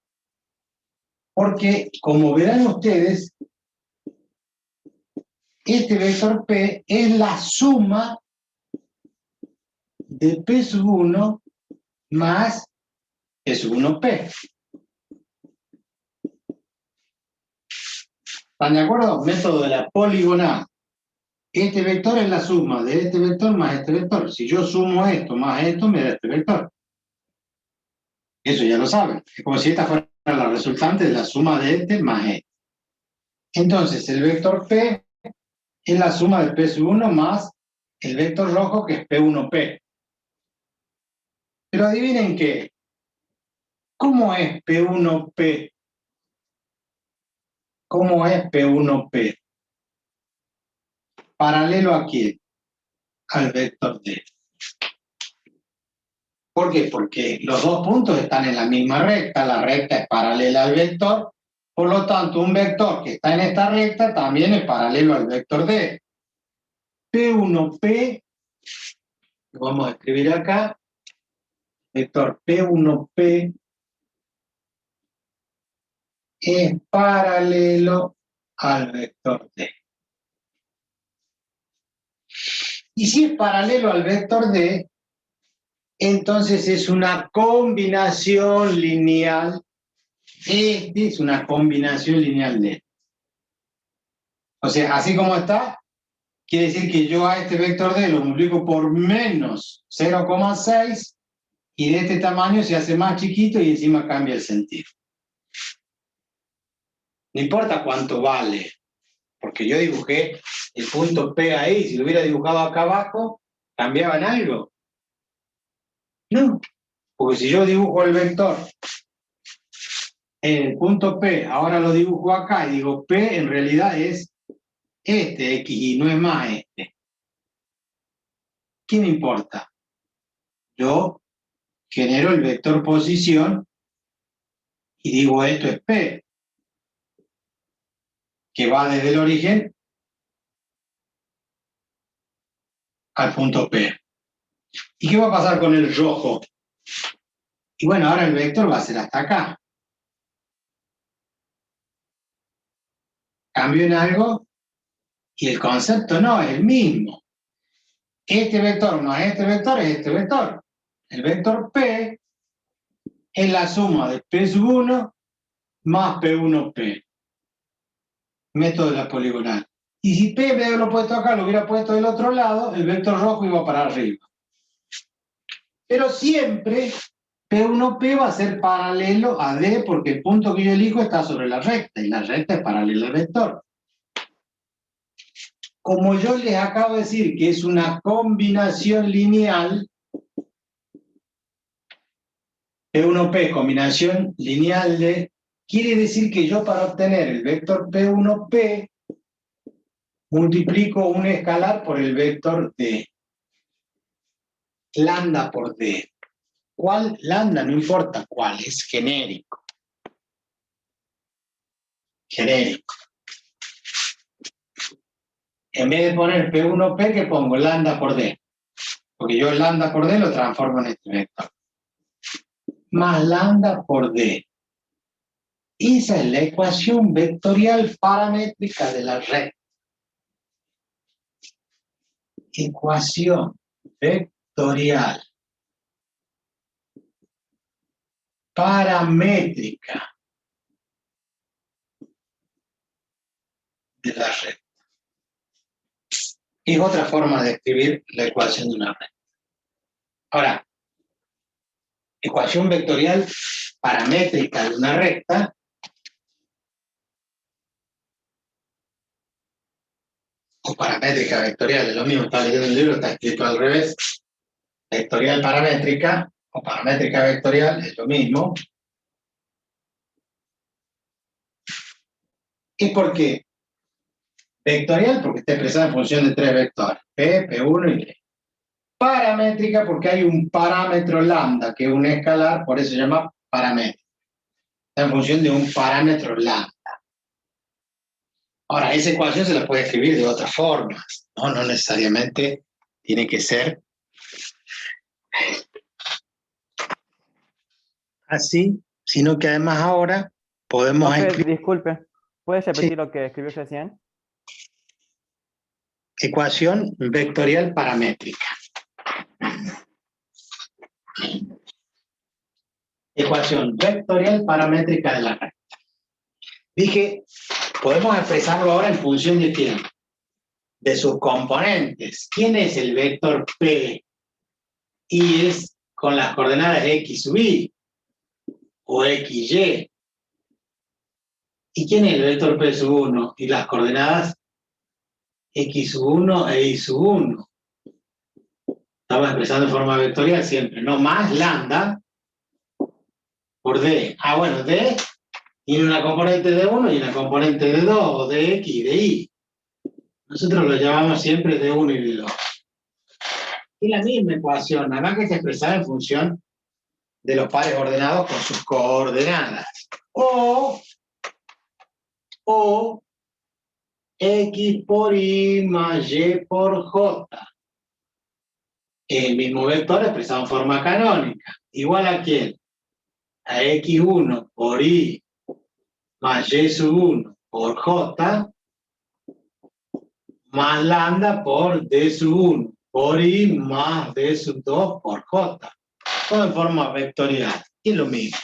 Porque, como verán ustedes, este vector P es la suma de P1 más P1P. ¿Están de acuerdo? Método de la poligonal. Este vector es la suma de este vector más este vector. Si yo sumo esto más esto, me da este vector. Eso ya lo saben. Es como si esta fuera la resultante de la suma de este más este. Entonces, el vector P es la suma de P1 más el vector rojo, que es P1P. Pero adivinen qué. ¿Cómo es P1P? ¿Cómo es P1P? ¿Paralelo a quién? Al vector D. ¿Por qué? Porque los dos puntos están en la misma recta, la recta es paralela al vector, por lo tanto un vector que está en esta recta también es paralelo al vector D. P1P, lo vamos a escribir acá, vector P1P es paralelo al vector D. Y si es paralelo al vector D, entonces es una combinación lineal. Este es una combinación lineal de. O sea, así como está, quiere decir que yo a este vector D lo multiplico por menos 0,6 y de este tamaño se hace más chiquito y encima cambia el sentido. No importa cuánto vale, porque yo dibujé el punto P ahí, si lo hubiera dibujado acá abajo, ¿cambiaba en algo? No, porque si yo dibujo el vector en el punto P, ahora lo dibujo acá y digo P en realidad es este X y no es más este. ¿Qué me importa? Yo genero el vector posición y digo esto es P, que va desde el origen al punto P. ¿Y qué va a pasar con el rojo? Y bueno, ahora el vector va a ser hasta acá. ¿Cambio en algo? Y el concepto no, es el mismo. Este vector más este vector es este vector. El vector P es la suma de P1 más P1P. Método de la poligonal. Y si P en vez de haberlo puesto acá, lo hubiera puesto del otro lado, el vector rojo iba para arriba. Pero siempre P1P va a ser paralelo a D porque el punto que yo elijo está sobre la recta y la recta es paralela al vector. Como yo les acabo de decir que es una combinación lineal, P1P, combinación lineal de, quiere decir que yo para obtener el vector P1P multiplico un escalar por el vector D. Lambda por D. ¿Cuál? Lambda, no importa cuál, es genérico. Genérico. En vez de poner P1P, ¿qué pongo? Lambda por D. Porque yo el lambda por D lo transformo en este vector. más lambda por D. Esa es la ecuación vectorial paramétrica de la recta. Ecuación vectorial paramétrica de la recta. Es otra forma de escribir la ecuación de una recta. Ahora, ecuación vectorial paramétrica de una recta o paramétrica vectorial, es lo mismo, está leyendo el libro, está escrito al revés. Vectorial paramétrica o paramétrica vectorial es lo mismo. ¿Y por qué? Vectorial porque está expresada en función de tres vectores, P, P1 y P. Paramétrica porque hay un parámetro lambda, que es un escalar, por eso se llama paramétrica. Está en función de un parámetro lambda. Ahora, esa ecuación se la puede escribir de otras formas, ¿no? No necesariamente tiene que ser así, sino que además ahora podemos escribir Disculpe, ¿puedes repetir lo que escribió recién? ecuación vectorial paramétrica. Ecuación vectorial paramétrica de la recta. Dije, podemos expresarlo ahora en función de quién, de sus componentes. ¿Quién es el vector P? Y es con las coordenadas x sub y o xy. ¿Y quién es el vector P sub 1? Y las coordenadas x sub 1 e y sub 1. Estamos expresando en forma vectorial siempre, ¿no? Más lambda por D. Ah, bueno, D tiene una componente de 1 y una componente de 2, o de x y de y. Nosotros lo llamamos siempre de 1 y de 2. Y la misma ecuación, nada más que está expresada en función de los pares ordenados con sus coordenadas. O x por y más y por j. El mismo vector expresado en forma canónica. ¿Igual a quién? A x1 por y más y sub 1 por j más lambda por d sub 1 por y más d sub 2 por j. Todo en forma vectorial. Y es lo mismo.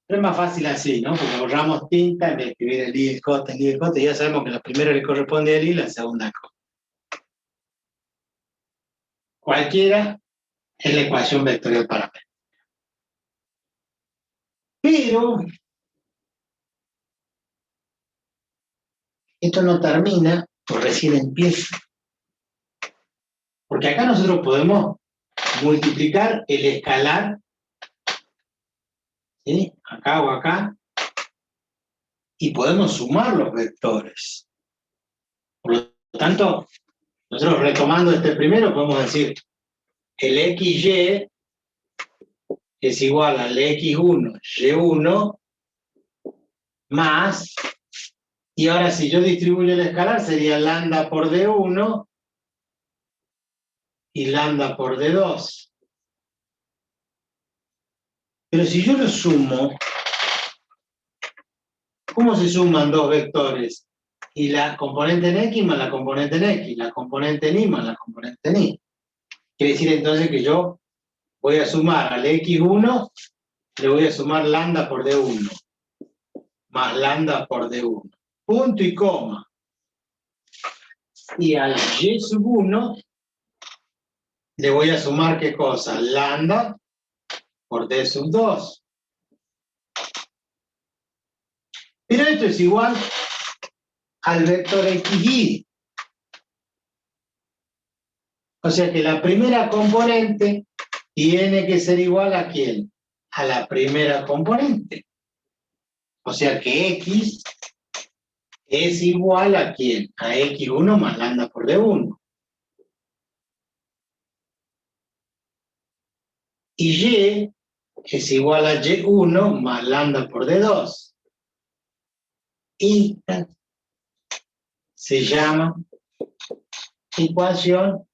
Pero es más fácil así, ¿no? Porque ahorramos tinta en vez de escribir el y el j, el y el j, y ya sabemos que la primera le corresponde al y y la segunda al j. Cualquiera es la ecuación vectorial paramétrica. Pero esto no termina, pues recién empieza. Porque acá nosotros podemos multiplicar el escalar, ¿sí? Acá o acá, y podemos sumar los vectores. Por lo tanto, nosotros retomando este primero podemos decir el xy es igual al x1, y1 más, y ahora si yo distribuyo el escalar sería lambda por d1 y lambda por d2. Pero si yo lo sumo, ¿cómo se suman dos vectores? Y la componente en x más la componente en x, la componente en y más la componente en y. Quiere decir entonces que yo voy a sumar al x1, le voy a sumar lambda por d1, más lambda por d1. Punto y coma. Y al y sub 1 le voy a sumar ¿qué cosa? Lambda por d sub 2. Pero esto es igual al vector xy. O sea que la primera componente tiene que ser igual ¿a quién? A la primera componente. O sea que x es igual ¿a quién? A x1 más lambda por d1. Y y es igual a y1 más lambda por d2. Y se llama ecuación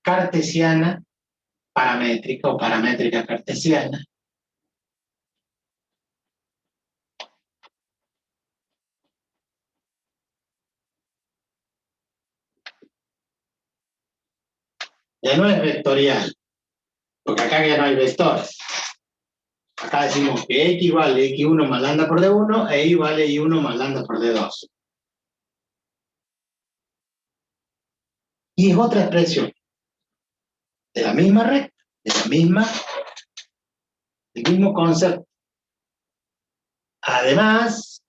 cartesiana paramétrica o paramétrica cartesiana. Ya no es vectorial, porque acá ya no hay vectores. Acá decimos que X vale X1 más lambda por D1 e Y vale Y1 más lambda por D2. Y es otra expresión de la misma recta, del mismo concepto. Además,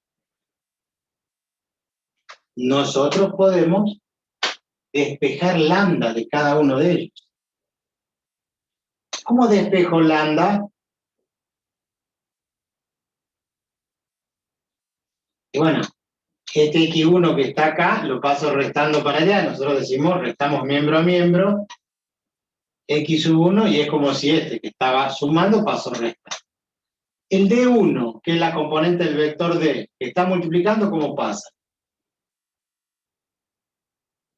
nosotros podemos despejar lambda de cada uno de ellos. ¿Cómo despejo lambda? Y bueno, este X1 que está acá, lo paso restando para allá. Nosotros decimos, restamos miembro a miembro, X sub 1, y es como si este que estaba sumando, paso resta. El D1, que es la componente del vector D, que está multiplicando, ¿cómo pasa?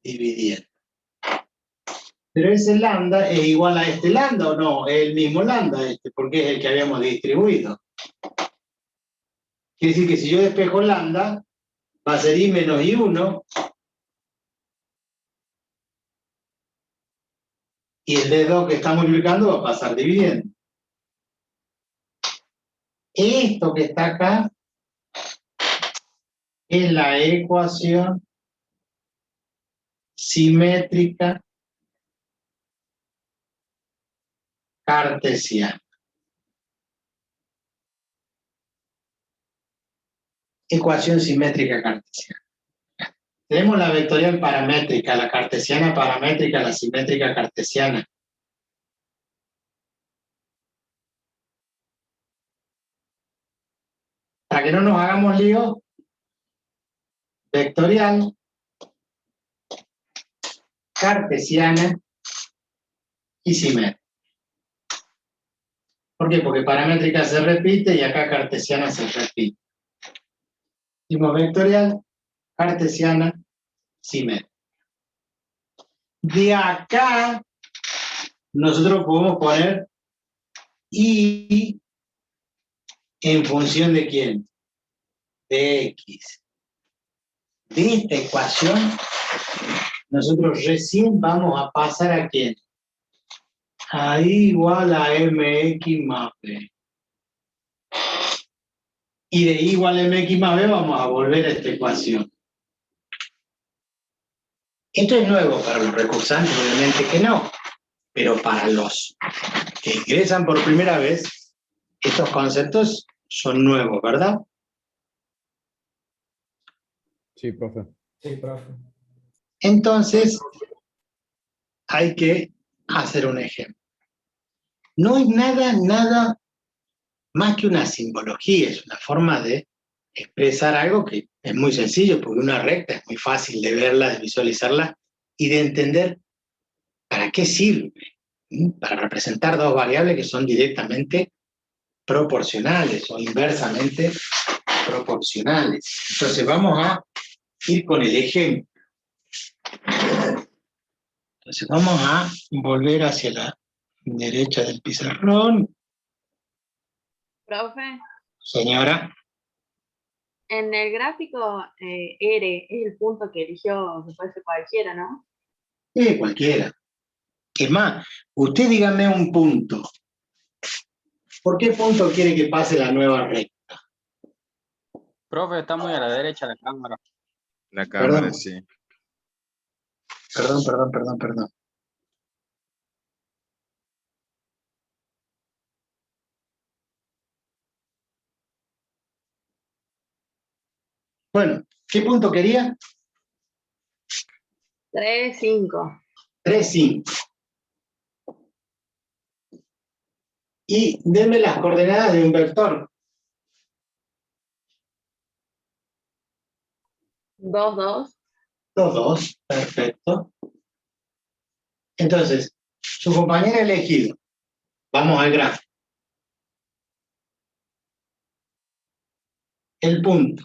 Dividiendo. Pero ese lambda es igual a este lambda, ¿o no? Es el mismo lambda este, porque es el que habíamos distribuido. Quiere decir que si yo despejo lambda, va a ser I menos I1, y el D2 que está multiplicando va a pasar dividiendo. Esto que está acá es la ecuación simétrica cartesiana. Ecuación simétrica cartesiana. Tenemos la vectorial paramétrica, la cartesiana paramétrica, la simétrica cartesiana. Para que no nos hagamos lío, vectorial, cartesiana y simétrica. ¿Por qué? Porque paramétrica se repite y acá cartesiana se repite. Decimos vectorial, cartesiana, simétrica. De acá, nosotros podemos poner I en función de quién? De X. De esta ecuación, nosotros recién vamos a pasar a quién? A I igual a MX más B. Y de I igual a MX más B vamos a volver a esta ecuación. Esto es nuevo para los recursantes, obviamente que no. Pero para los que ingresan por primera vez, estos conceptos son nuevos, ¿verdad? Sí, profe. Sí, profe. Entonces, hay que hacer un ejemplo. No es nada más que una simbología, es una forma de expresar algo que es muy sencillo, porque una recta es muy fácil de verla, de visualizarla y de entender para qué sirve. Para representar dos variables que son directamente proporcionales o inversamente proporcionales. Entonces vamos a ir con el ejemplo. Entonces vamos a volver hacia la derecha del pizarrón. Profe, Señora. en el gráfico R es el punto que eligió, que puede ser cualquiera, ¿no? Cualquiera. Es más, usted dígame un punto. ¿Por qué punto quiere que pase la nueva recta? Profe, está muy a la derecha la cámara. La cámara, Perdón. sí. Perdón. Bueno, ¿qué punto quería? 3, 5. 3, 5. Y denme las coordenadas de un vector. 2, 2. 2, 2, perfecto. Entonces, su compañera ha elegido. Vamos al gráfico. El punto.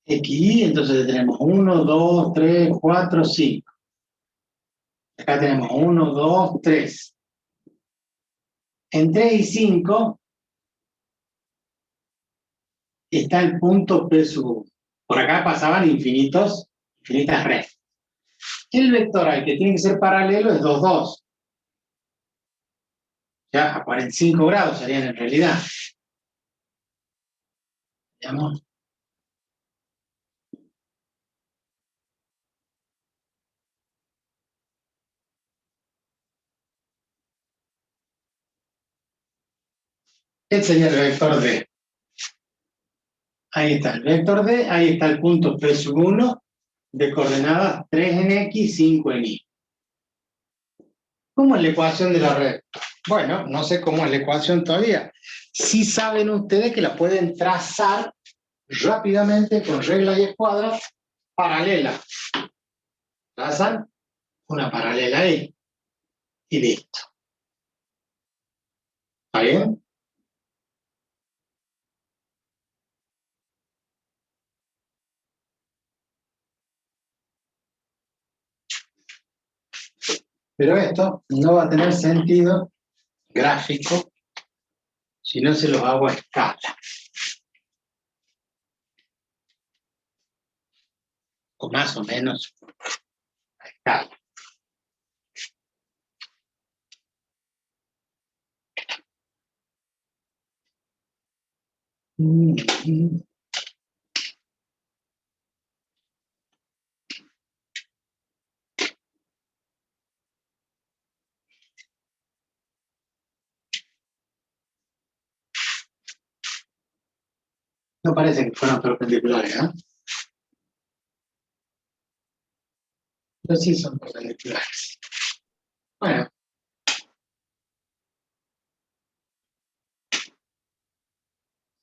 XY, entonces tenemos 1, 2, 3, 4, 5. Acá tenemos 1, 2, 3. En 3 y 5 está el punto P sub 1. Por acá pasaban infinitas rectas. El vector al que tiene que ser paralelo es 2, 2. Ya a 45 grados serían en realidad. Veamos. Este sería el vector D. Ahí está el vector D, ahí está el punto P sub 1 de coordenadas 3 en X, 5 en Y. ¿Cómo es la ecuación de la red? Bueno, no sé cómo es la ecuación todavía. Sí saben ustedes que la pueden trazar rápidamente con regla y escuadra paralela. Trazan una paralela ahí. Y listo. ¿Está bien? Pero esto no va a tener sentido gráfico si no se los hago a escala. O más o menos a escala. No parece que fueran perpendiculares, ¿eh? Pero sí son perpendiculares. Bueno.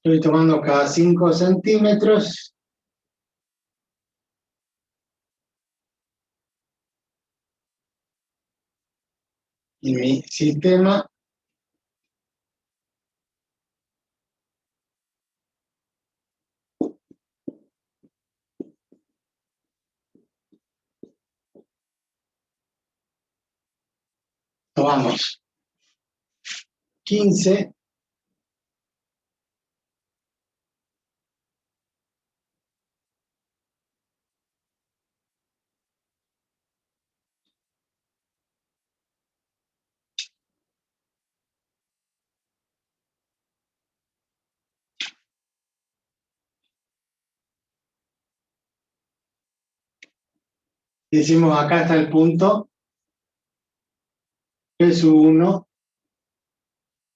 Estoy tomando cada 5 centímetros. Y mi sistema tomamos 15 y decimos acá está el punto P sub 1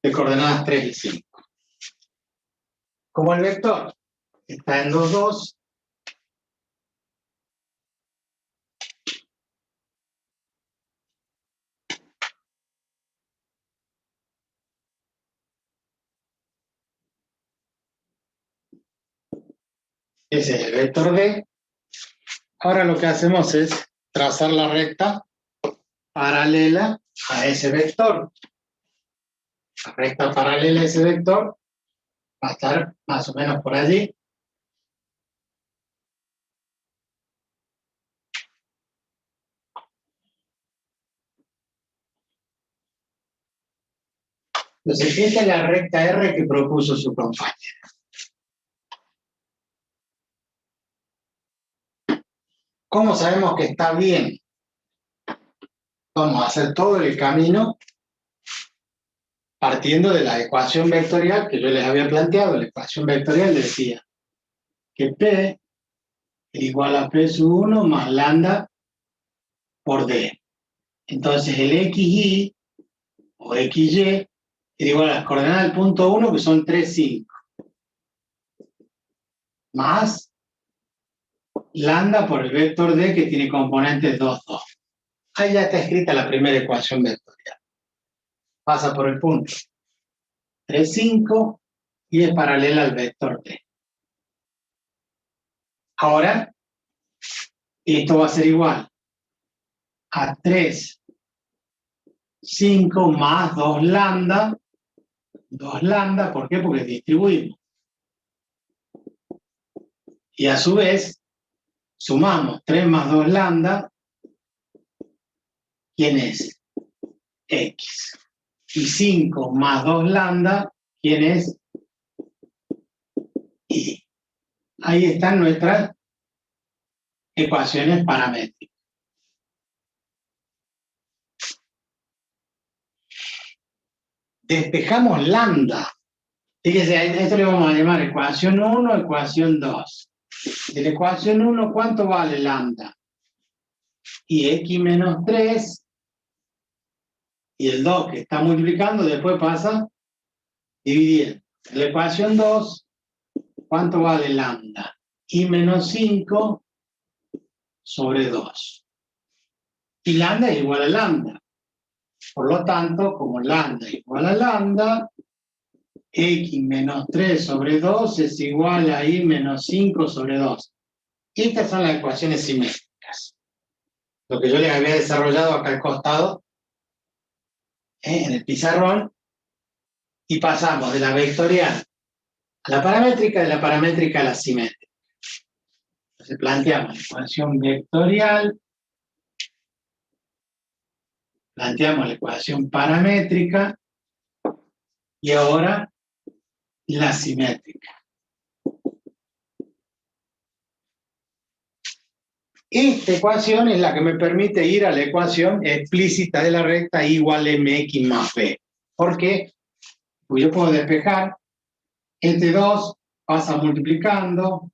de coordenadas 3 y 5. Como el vector está en 2, 2, ese es el vector D. Ahora lo que hacemos es trazar la recta paralela a ese vector. La recta paralela a ese vector va a estar más o menos por allí. Entonces, esta es la recta R que propuso su compañero. ¿Cómo sabemos que está bien? Vamos a hacer todo el camino partiendo de la ecuación vectorial que yo les había planteado. La ecuación vectorial decía que P es igual a P sub 1 más lambda por D. Entonces el XY o XY es igual a las coordenadas del punto 1, que son 3, 5. Más lambda por el vector D, que tiene componentes 2, 2. Ahí ya está escrita la primera ecuación vectorial. Pasa por el punto 3, 5 y es paralela al vector D. Ahora, esto va a ser igual a 3, 5 más 2 lambda. 2 lambda, ¿por qué? Porque distribuimos. Y a su vez, sumamos 3 más 2 lambda. ¿Quién es? X. Y 5 más 2 lambda, ¿quién es? Y. Ahí están nuestras ecuaciones paramétricas. Despejamos lambda. Fíjese, a esto le vamos a llamar ecuación 1, ecuación 2. De la ecuación 1, ¿cuánto vale lambda? Y x menos 3, y el 2 que está multiplicando, después pasa dividiendo. De la ecuación 2, ¿cuánto vale lambda? Y menos 5 sobre 2. Y lambda es igual a lambda. Por lo tanto, como lambda es igual a lambda, x menos 3 sobre 2 es igual a y menos 5 sobre 2. Y estas son las ecuaciones simétricas. Lo que yo les había desarrollado acá al costado, en el pizarrón, y pasamos de la vectorial a la paramétrica, de la paramétrica a la simétrica. Entonces planteamos la ecuación vectorial, planteamos la ecuación paramétrica, y ahora la simétrica. Esta ecuación es la que me permite ir a la ecuación explícita de la recta igual a mx más b. ¿Por qué? Pues yo puedo despejar, este 2 pasa multiplicando,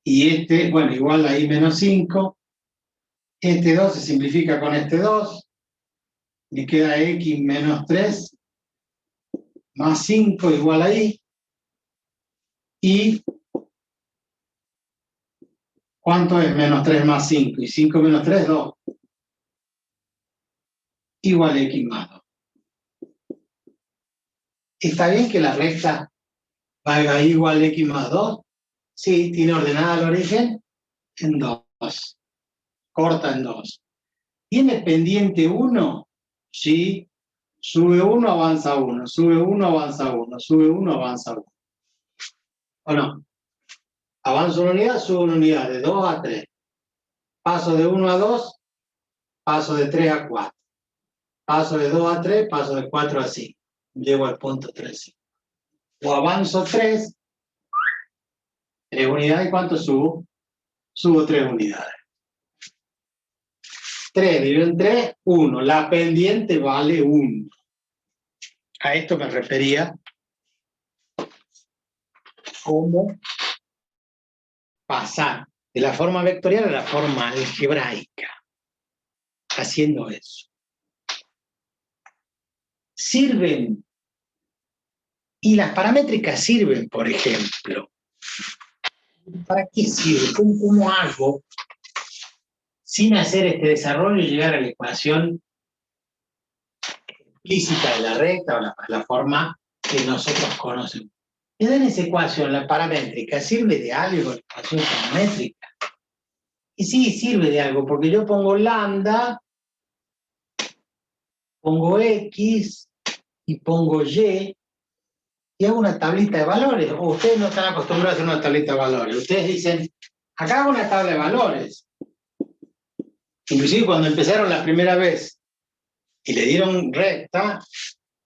y este, bueno, igual a y menos 5, este 2 se simplifica con este 2, me queda x menos 3 más 5 igual a y, y ¿cuánto es menos 3 más 5? Y 5 menos 3, 2. Igual a x más 2. ¿Está bien que la recta valga igual a x más 2? Sí, tiene ordenada el origen en 2. Corta en 2. ¿Tiene pendiente 1? Sí. Sube 1, avanza 1. Sube 1, avanza 1. Sube 1, avanza 1. ¿O no? Avanzo una unidad, subo una unidad de 2 a 3. Paso de 1 a 2, paso de 3 a 4. Paso de 2 a 3, paso de 4 a 5. Llego al punto 3. O avanzo 3 unidades, ¿cuánto subo? Subo 3 unidades. 3 dividido en 3, 1. La pendiente vale 1. A esto me refería como pasar de la forma vectorial a la forma algebraica. Haciendo eso. Sirven. Y las paramétricas sirven, por ejemplo. ¿Para qué sirve? ¿Cómo hago sin hacer este desarrollo y llegar a la ecuación explícita de la recta o la forma que nosotros conocemos? ¿Qué da en esa ecuación? La paramétrica sirve de algo, la ecuación paramétrica. Y sí, sirve de algo, porque yo pongo lambda, pongo x y pongo y hago una tablita de valores. O ustedes no están acostumbrados a hacer una tablita de valores. Ustedes dicen, acá hago una tabla de valores. Inclusive cuando empezaron la primera vez y le dieron recta,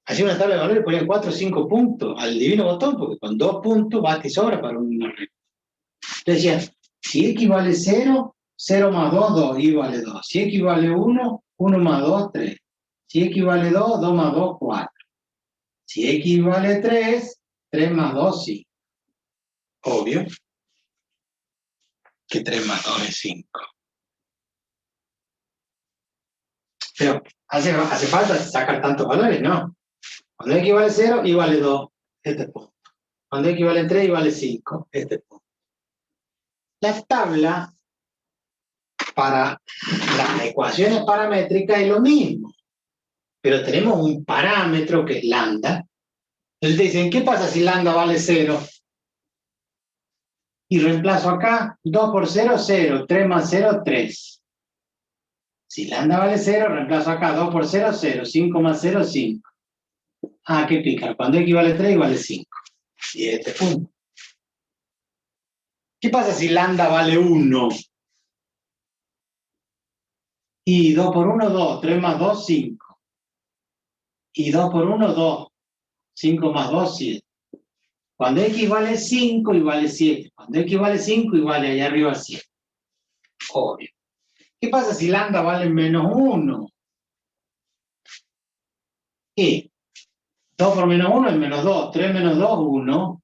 hacían una tabla de valores y ponían 4 o 5 puntos al divino botón, porque con 2 puntos basta y sobra para una recta. Entonces decían, si x vale 0, 0 más 2, 2, y vale 2. Si x vale 1, 1 más 2, 3. Si x vale 2, 2 más 2, 4. Si x vale 3, 3 más 2, 5. Obvio que 3 más 2 es 5. Pero, ¿hace falta sacar tantos valores? No. Cuando x vale 0, y vale 2, este punto. Cuando x vale 3, y vale 5, este punto. La tabla para las ecuaciones paramétricas es lo mismo. Pero tenemos un parámetro que es lambda. Entonces te dicen, ¿qué pasa si lambda vale 0? Y reemplazo acá, 2 por 0, 0. 3 más 0, 3. Si lambda vale 0, reemplazo acá, 2 por 0, 0. 5 más 0, 5. Ah, ¿qué pica? Cuando x vale 3, vale 5. Y este punto. ¿Qué pasa si lambda vale 1? Y 2 por 1, 2. 3 más 2, 5. Y 2 por 1, 2. 5 más 2, 7. Cuando x vale 5 y vale 7. Cuando x vale 5 y vale allá arriba 7. Obvio. ¿Qué pasa si lambda vale menos 1? ¿Qué? 2 por menos 1 es menos 2. 3 menos 2, 1.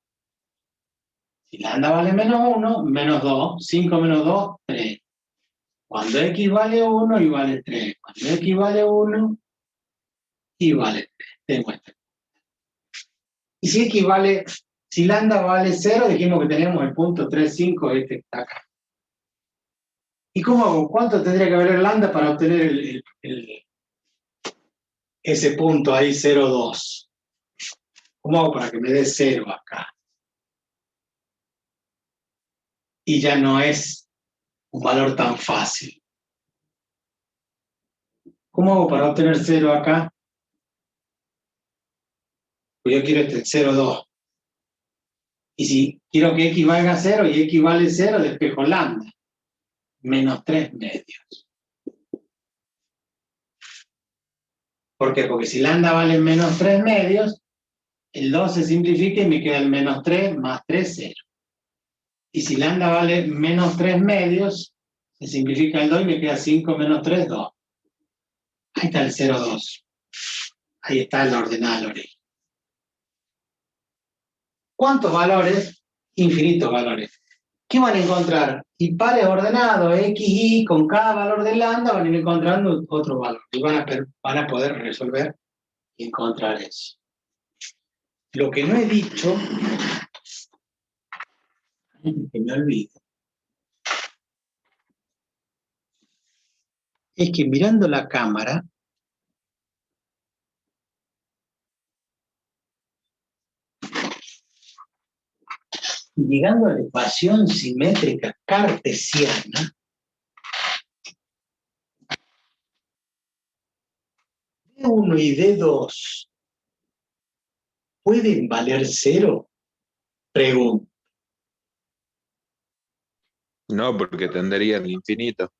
Si lambda vale menos 1, menos 2. 5 menos 2, 3. Cuando x vale 1 y vale 3. Cuando x vale 1 y vale 3. Demuestra. Y si x vale, si lambda vale 0, dijimos que tenemos el punto 3, 5, este que está acá. ¿Y cómo hago? ¿Cuánto tendría que valer lambda para obtener ese punto ahí, 0, 2? ¿Cómo hago para que me dé 0 acá? Y ya no es un valor tan fácil. ¿Cómo hago para obtener 0 acá? Pues yo quiero este 0, 2. Y si quiero que x valga 0 y x vale 0, despejo lambda. Menos 3 medios. ¿Por qué? Porque si lambda vale menos 3 medios, el 2 se simplifica y me queda el menos 3 más 3, 0. Y si lambda vale menos 3 medios, se simplifica el 2 y me queda 5 menos 3, 2. Ahí está el 0, 2. Ahí está la ordenada Lorentz. ¿Cuántos valores? Infinitos valores. ¿Qué van a encontrar? Y pares ordenados, x, y, con cada valor de lambda van a ir encontrando otro valor. Y van a poder resolver y encontrar eso. Lo que no he dicho, que me olvido, es que mirando la cámara, llegando a la ecuación simétrica cartesiana, D1 y D2 ¿pueden valer 0? Pregunto. No, porque tendería al infinito.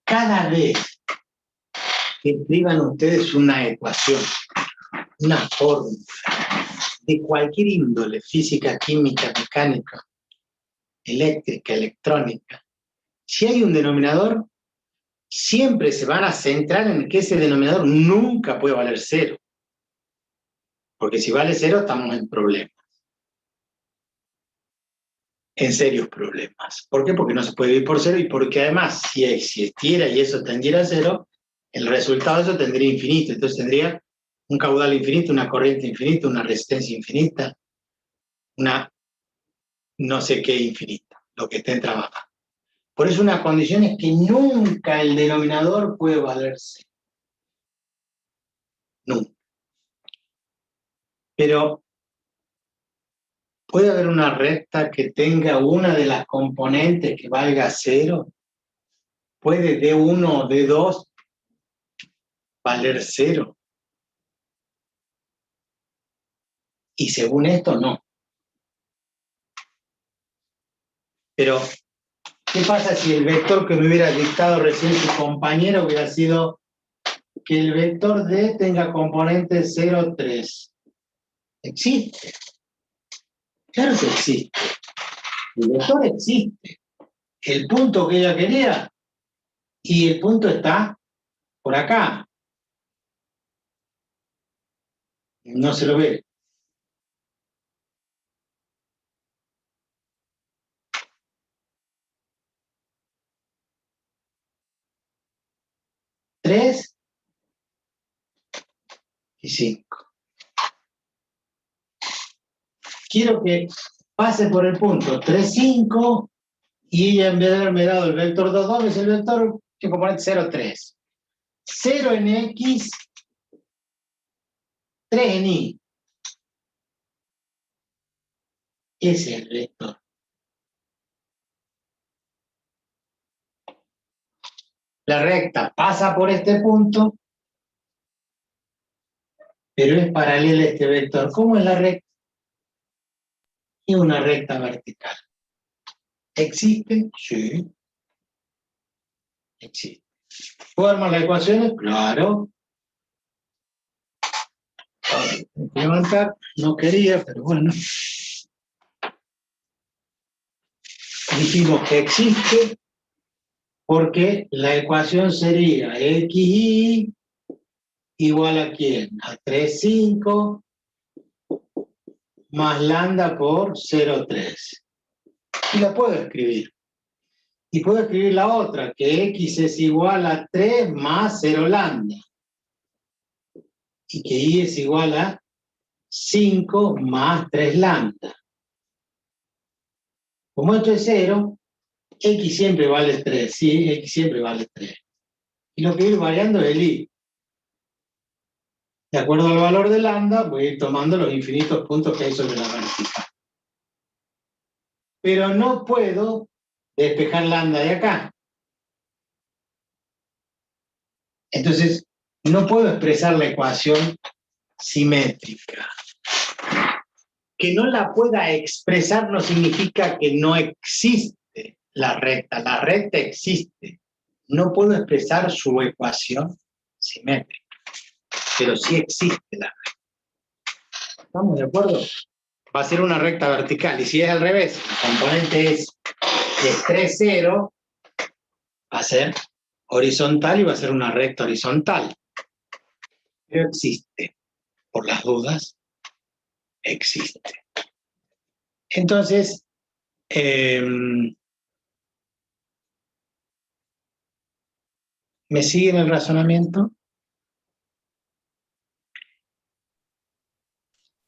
Cada vez que escriban ustedes una ecuación, una fórmula, de cualquier índole, física, química, mecánica, eléctrica, electrónica, si hay un denominador, siempre se van a centrar en que ese denominador nunca puede valer 0. Porque si vale 0, estamos en problemas. En serios problemas. ¿Por qué? Porque no se puede vivir por 0 y porque además, si existiera y eso tendiera a 0, el resultado de eso tendría infinito. Entonces tendría un caudal infinito, una corriente infinita, una resistencia infinita, una no sé qué infinita, lo que estén trabajando. Por eso una condición es que nunca el denominador puede valerse. Nunca. Pero ¿puede haber una recta que tenga una de las componentes que valga 0? ¿Puede D1 o D2 valer 0? Y según esto, no. Pero, ¿qué pasa si el vector que me hubiera dictado recién su compañero hubiera sido que el vector D tenga componente 0, 3? ¿Existe? Claro que existe. El vector existe. El punto que ella quería, y el punto está por acá. No se lo ve. Tres y 5. Quiero que pase por el punto 3, 5, y ella en vez de haberme dado el vector 2, 2, es el vector que componente 0, 3. 0 en X, 3 en Y. Ese es el vector. La recta pasa por este punto, pero es paralela a este vector. ¿Cómo es la recta? Es una recta vertical. ¿Existe? Sí. Existe. ¿Puedo armar las ecuaciones? Claro. Levantar, no quería, pero bueno. Dijimos que existe porque la ecuación sería xy igual a ¿quién? A 3,5 más lambda por 0,3. Y la puedo escribir. Y puedo escribir la otra, que x es igual a 3 más 0 lambda. Y que y es igual a 5 más 3 lambda. Como esto es 0, x siempre vale 3, ¿sí? X siempre vale 3. Y lo que ir variando es el y. De acuerdo al valor de lambda, voy a ir tomando los infinitos puntos que hay sobre la vertical. Pero no puedo despejar lambda de acá. Entonces, no puedo expresar la ecuación simétrica. Que no la pueda expresar no significa que no existe la recta. La recta existe. No puedo expresar su ecuación simétrica. Pero sí existe la recta. ¿Estamos de acuerdo? Va a ser una recta vertical. Y si es al revés, el componente es 3, 0, va a ser horizontal y va a ser una recta horizontal. Pero existe. Por las dudas, existe. Entonces, ¿me siguen el razonamiento?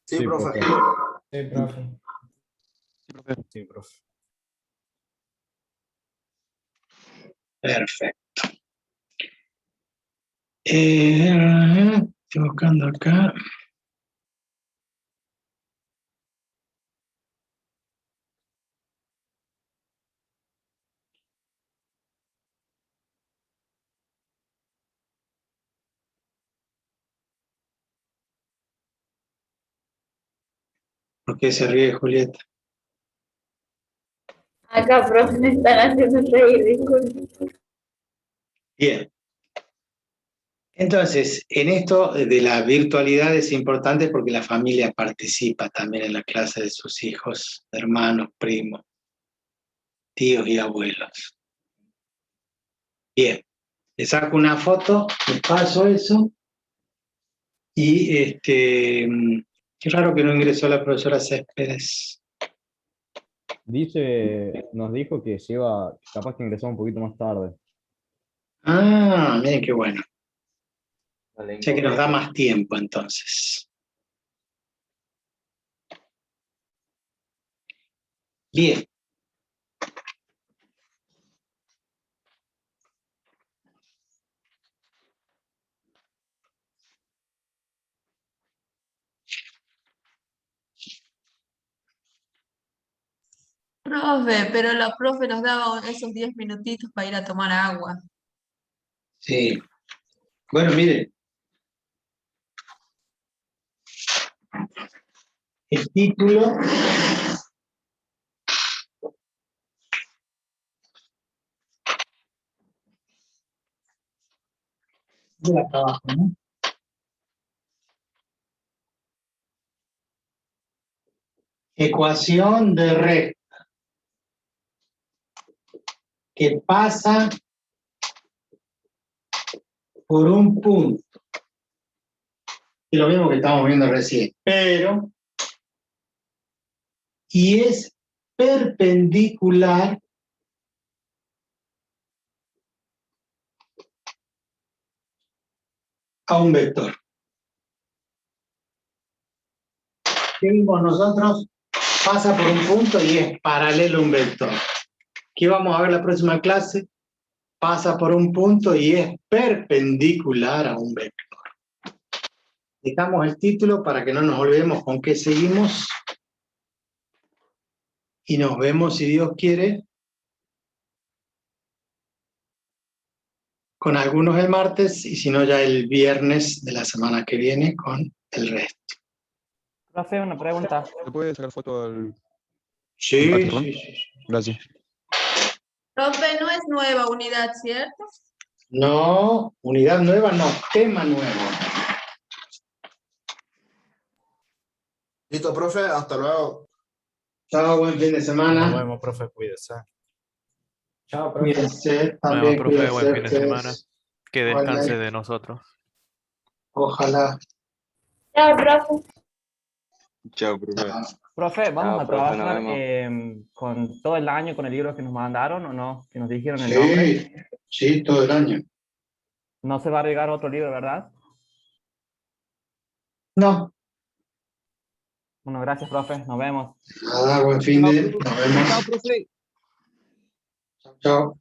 Sí, profe. Sí, profe. Sí, profe. Perfecto. Estoy buscando acá. ¿Por qué se ríe Julieta? Acá, profe, me están haciendo reír, disculpe. Bien. Entonces, en esto de la virtualidad es importante porque la familia participa también en la clase de sus hijos, hermanos, primos, tíos y abuelos. Bien. Le saco una foto, les paso eso. Y qué raro que no ingresó la profesora Céspedes. Nos dijo que se iba, capaz que ingresaba un poquito más tarde. Ah, miren qué bueno. O sea que nos da más tiempo entonces. Bien. Profe, pero la profe nos daba esos 10 minutitos para ir a tomar agua. Sí. Bueno, miren. El título de acá abajo, ¿no? Ecuación de recta que pasa por un punto. Y lo mismo que estamos viendo recién. Pero, y es perpendicular a un vector. ¿Qué vimos nosotros? Pasa por un punto y es paralelo a un vector. ¿Qué vamos a ver la próxima clase? Pasa por un punto y es perpendicular a un vector. Dejamos el título para que no nos olvidemos con qué seguimos. y nos vemos, si Dios quiere, con algunos el martes y si no ya el viernes de la semana que viene con el resto. Profe, una pregunta. ¿Se puede sacar foto al Sí, perdón? sí, sí. Gracias. Profe, no es nueva unidad, ¿cierto? No, unidad nueva, no, tema nuevo. Listo, profe, hasta luego. Chao, buen fin de Nos semana. vemos, profe, cuídese. Chao, profe. Cuídense, Bueno, también profe, buen cuídense fin de semana. ustedes. Que descanse Igualmente. de nosotros. Ojalá. Chao, profe. Chao, profe. Profe, ¿vamos Chao, a profe, nos trabajar vemos. con todo el año con el libro que nos mandaron o no? Que nos dijeron el nombre. Sí, sí, todo el año. No se va a agregar otro libro, ¿verdad? No, Bueno, gracias, profe. Nos vemos. nada, buen fin de, nos vemos. Chao, profe. Chao.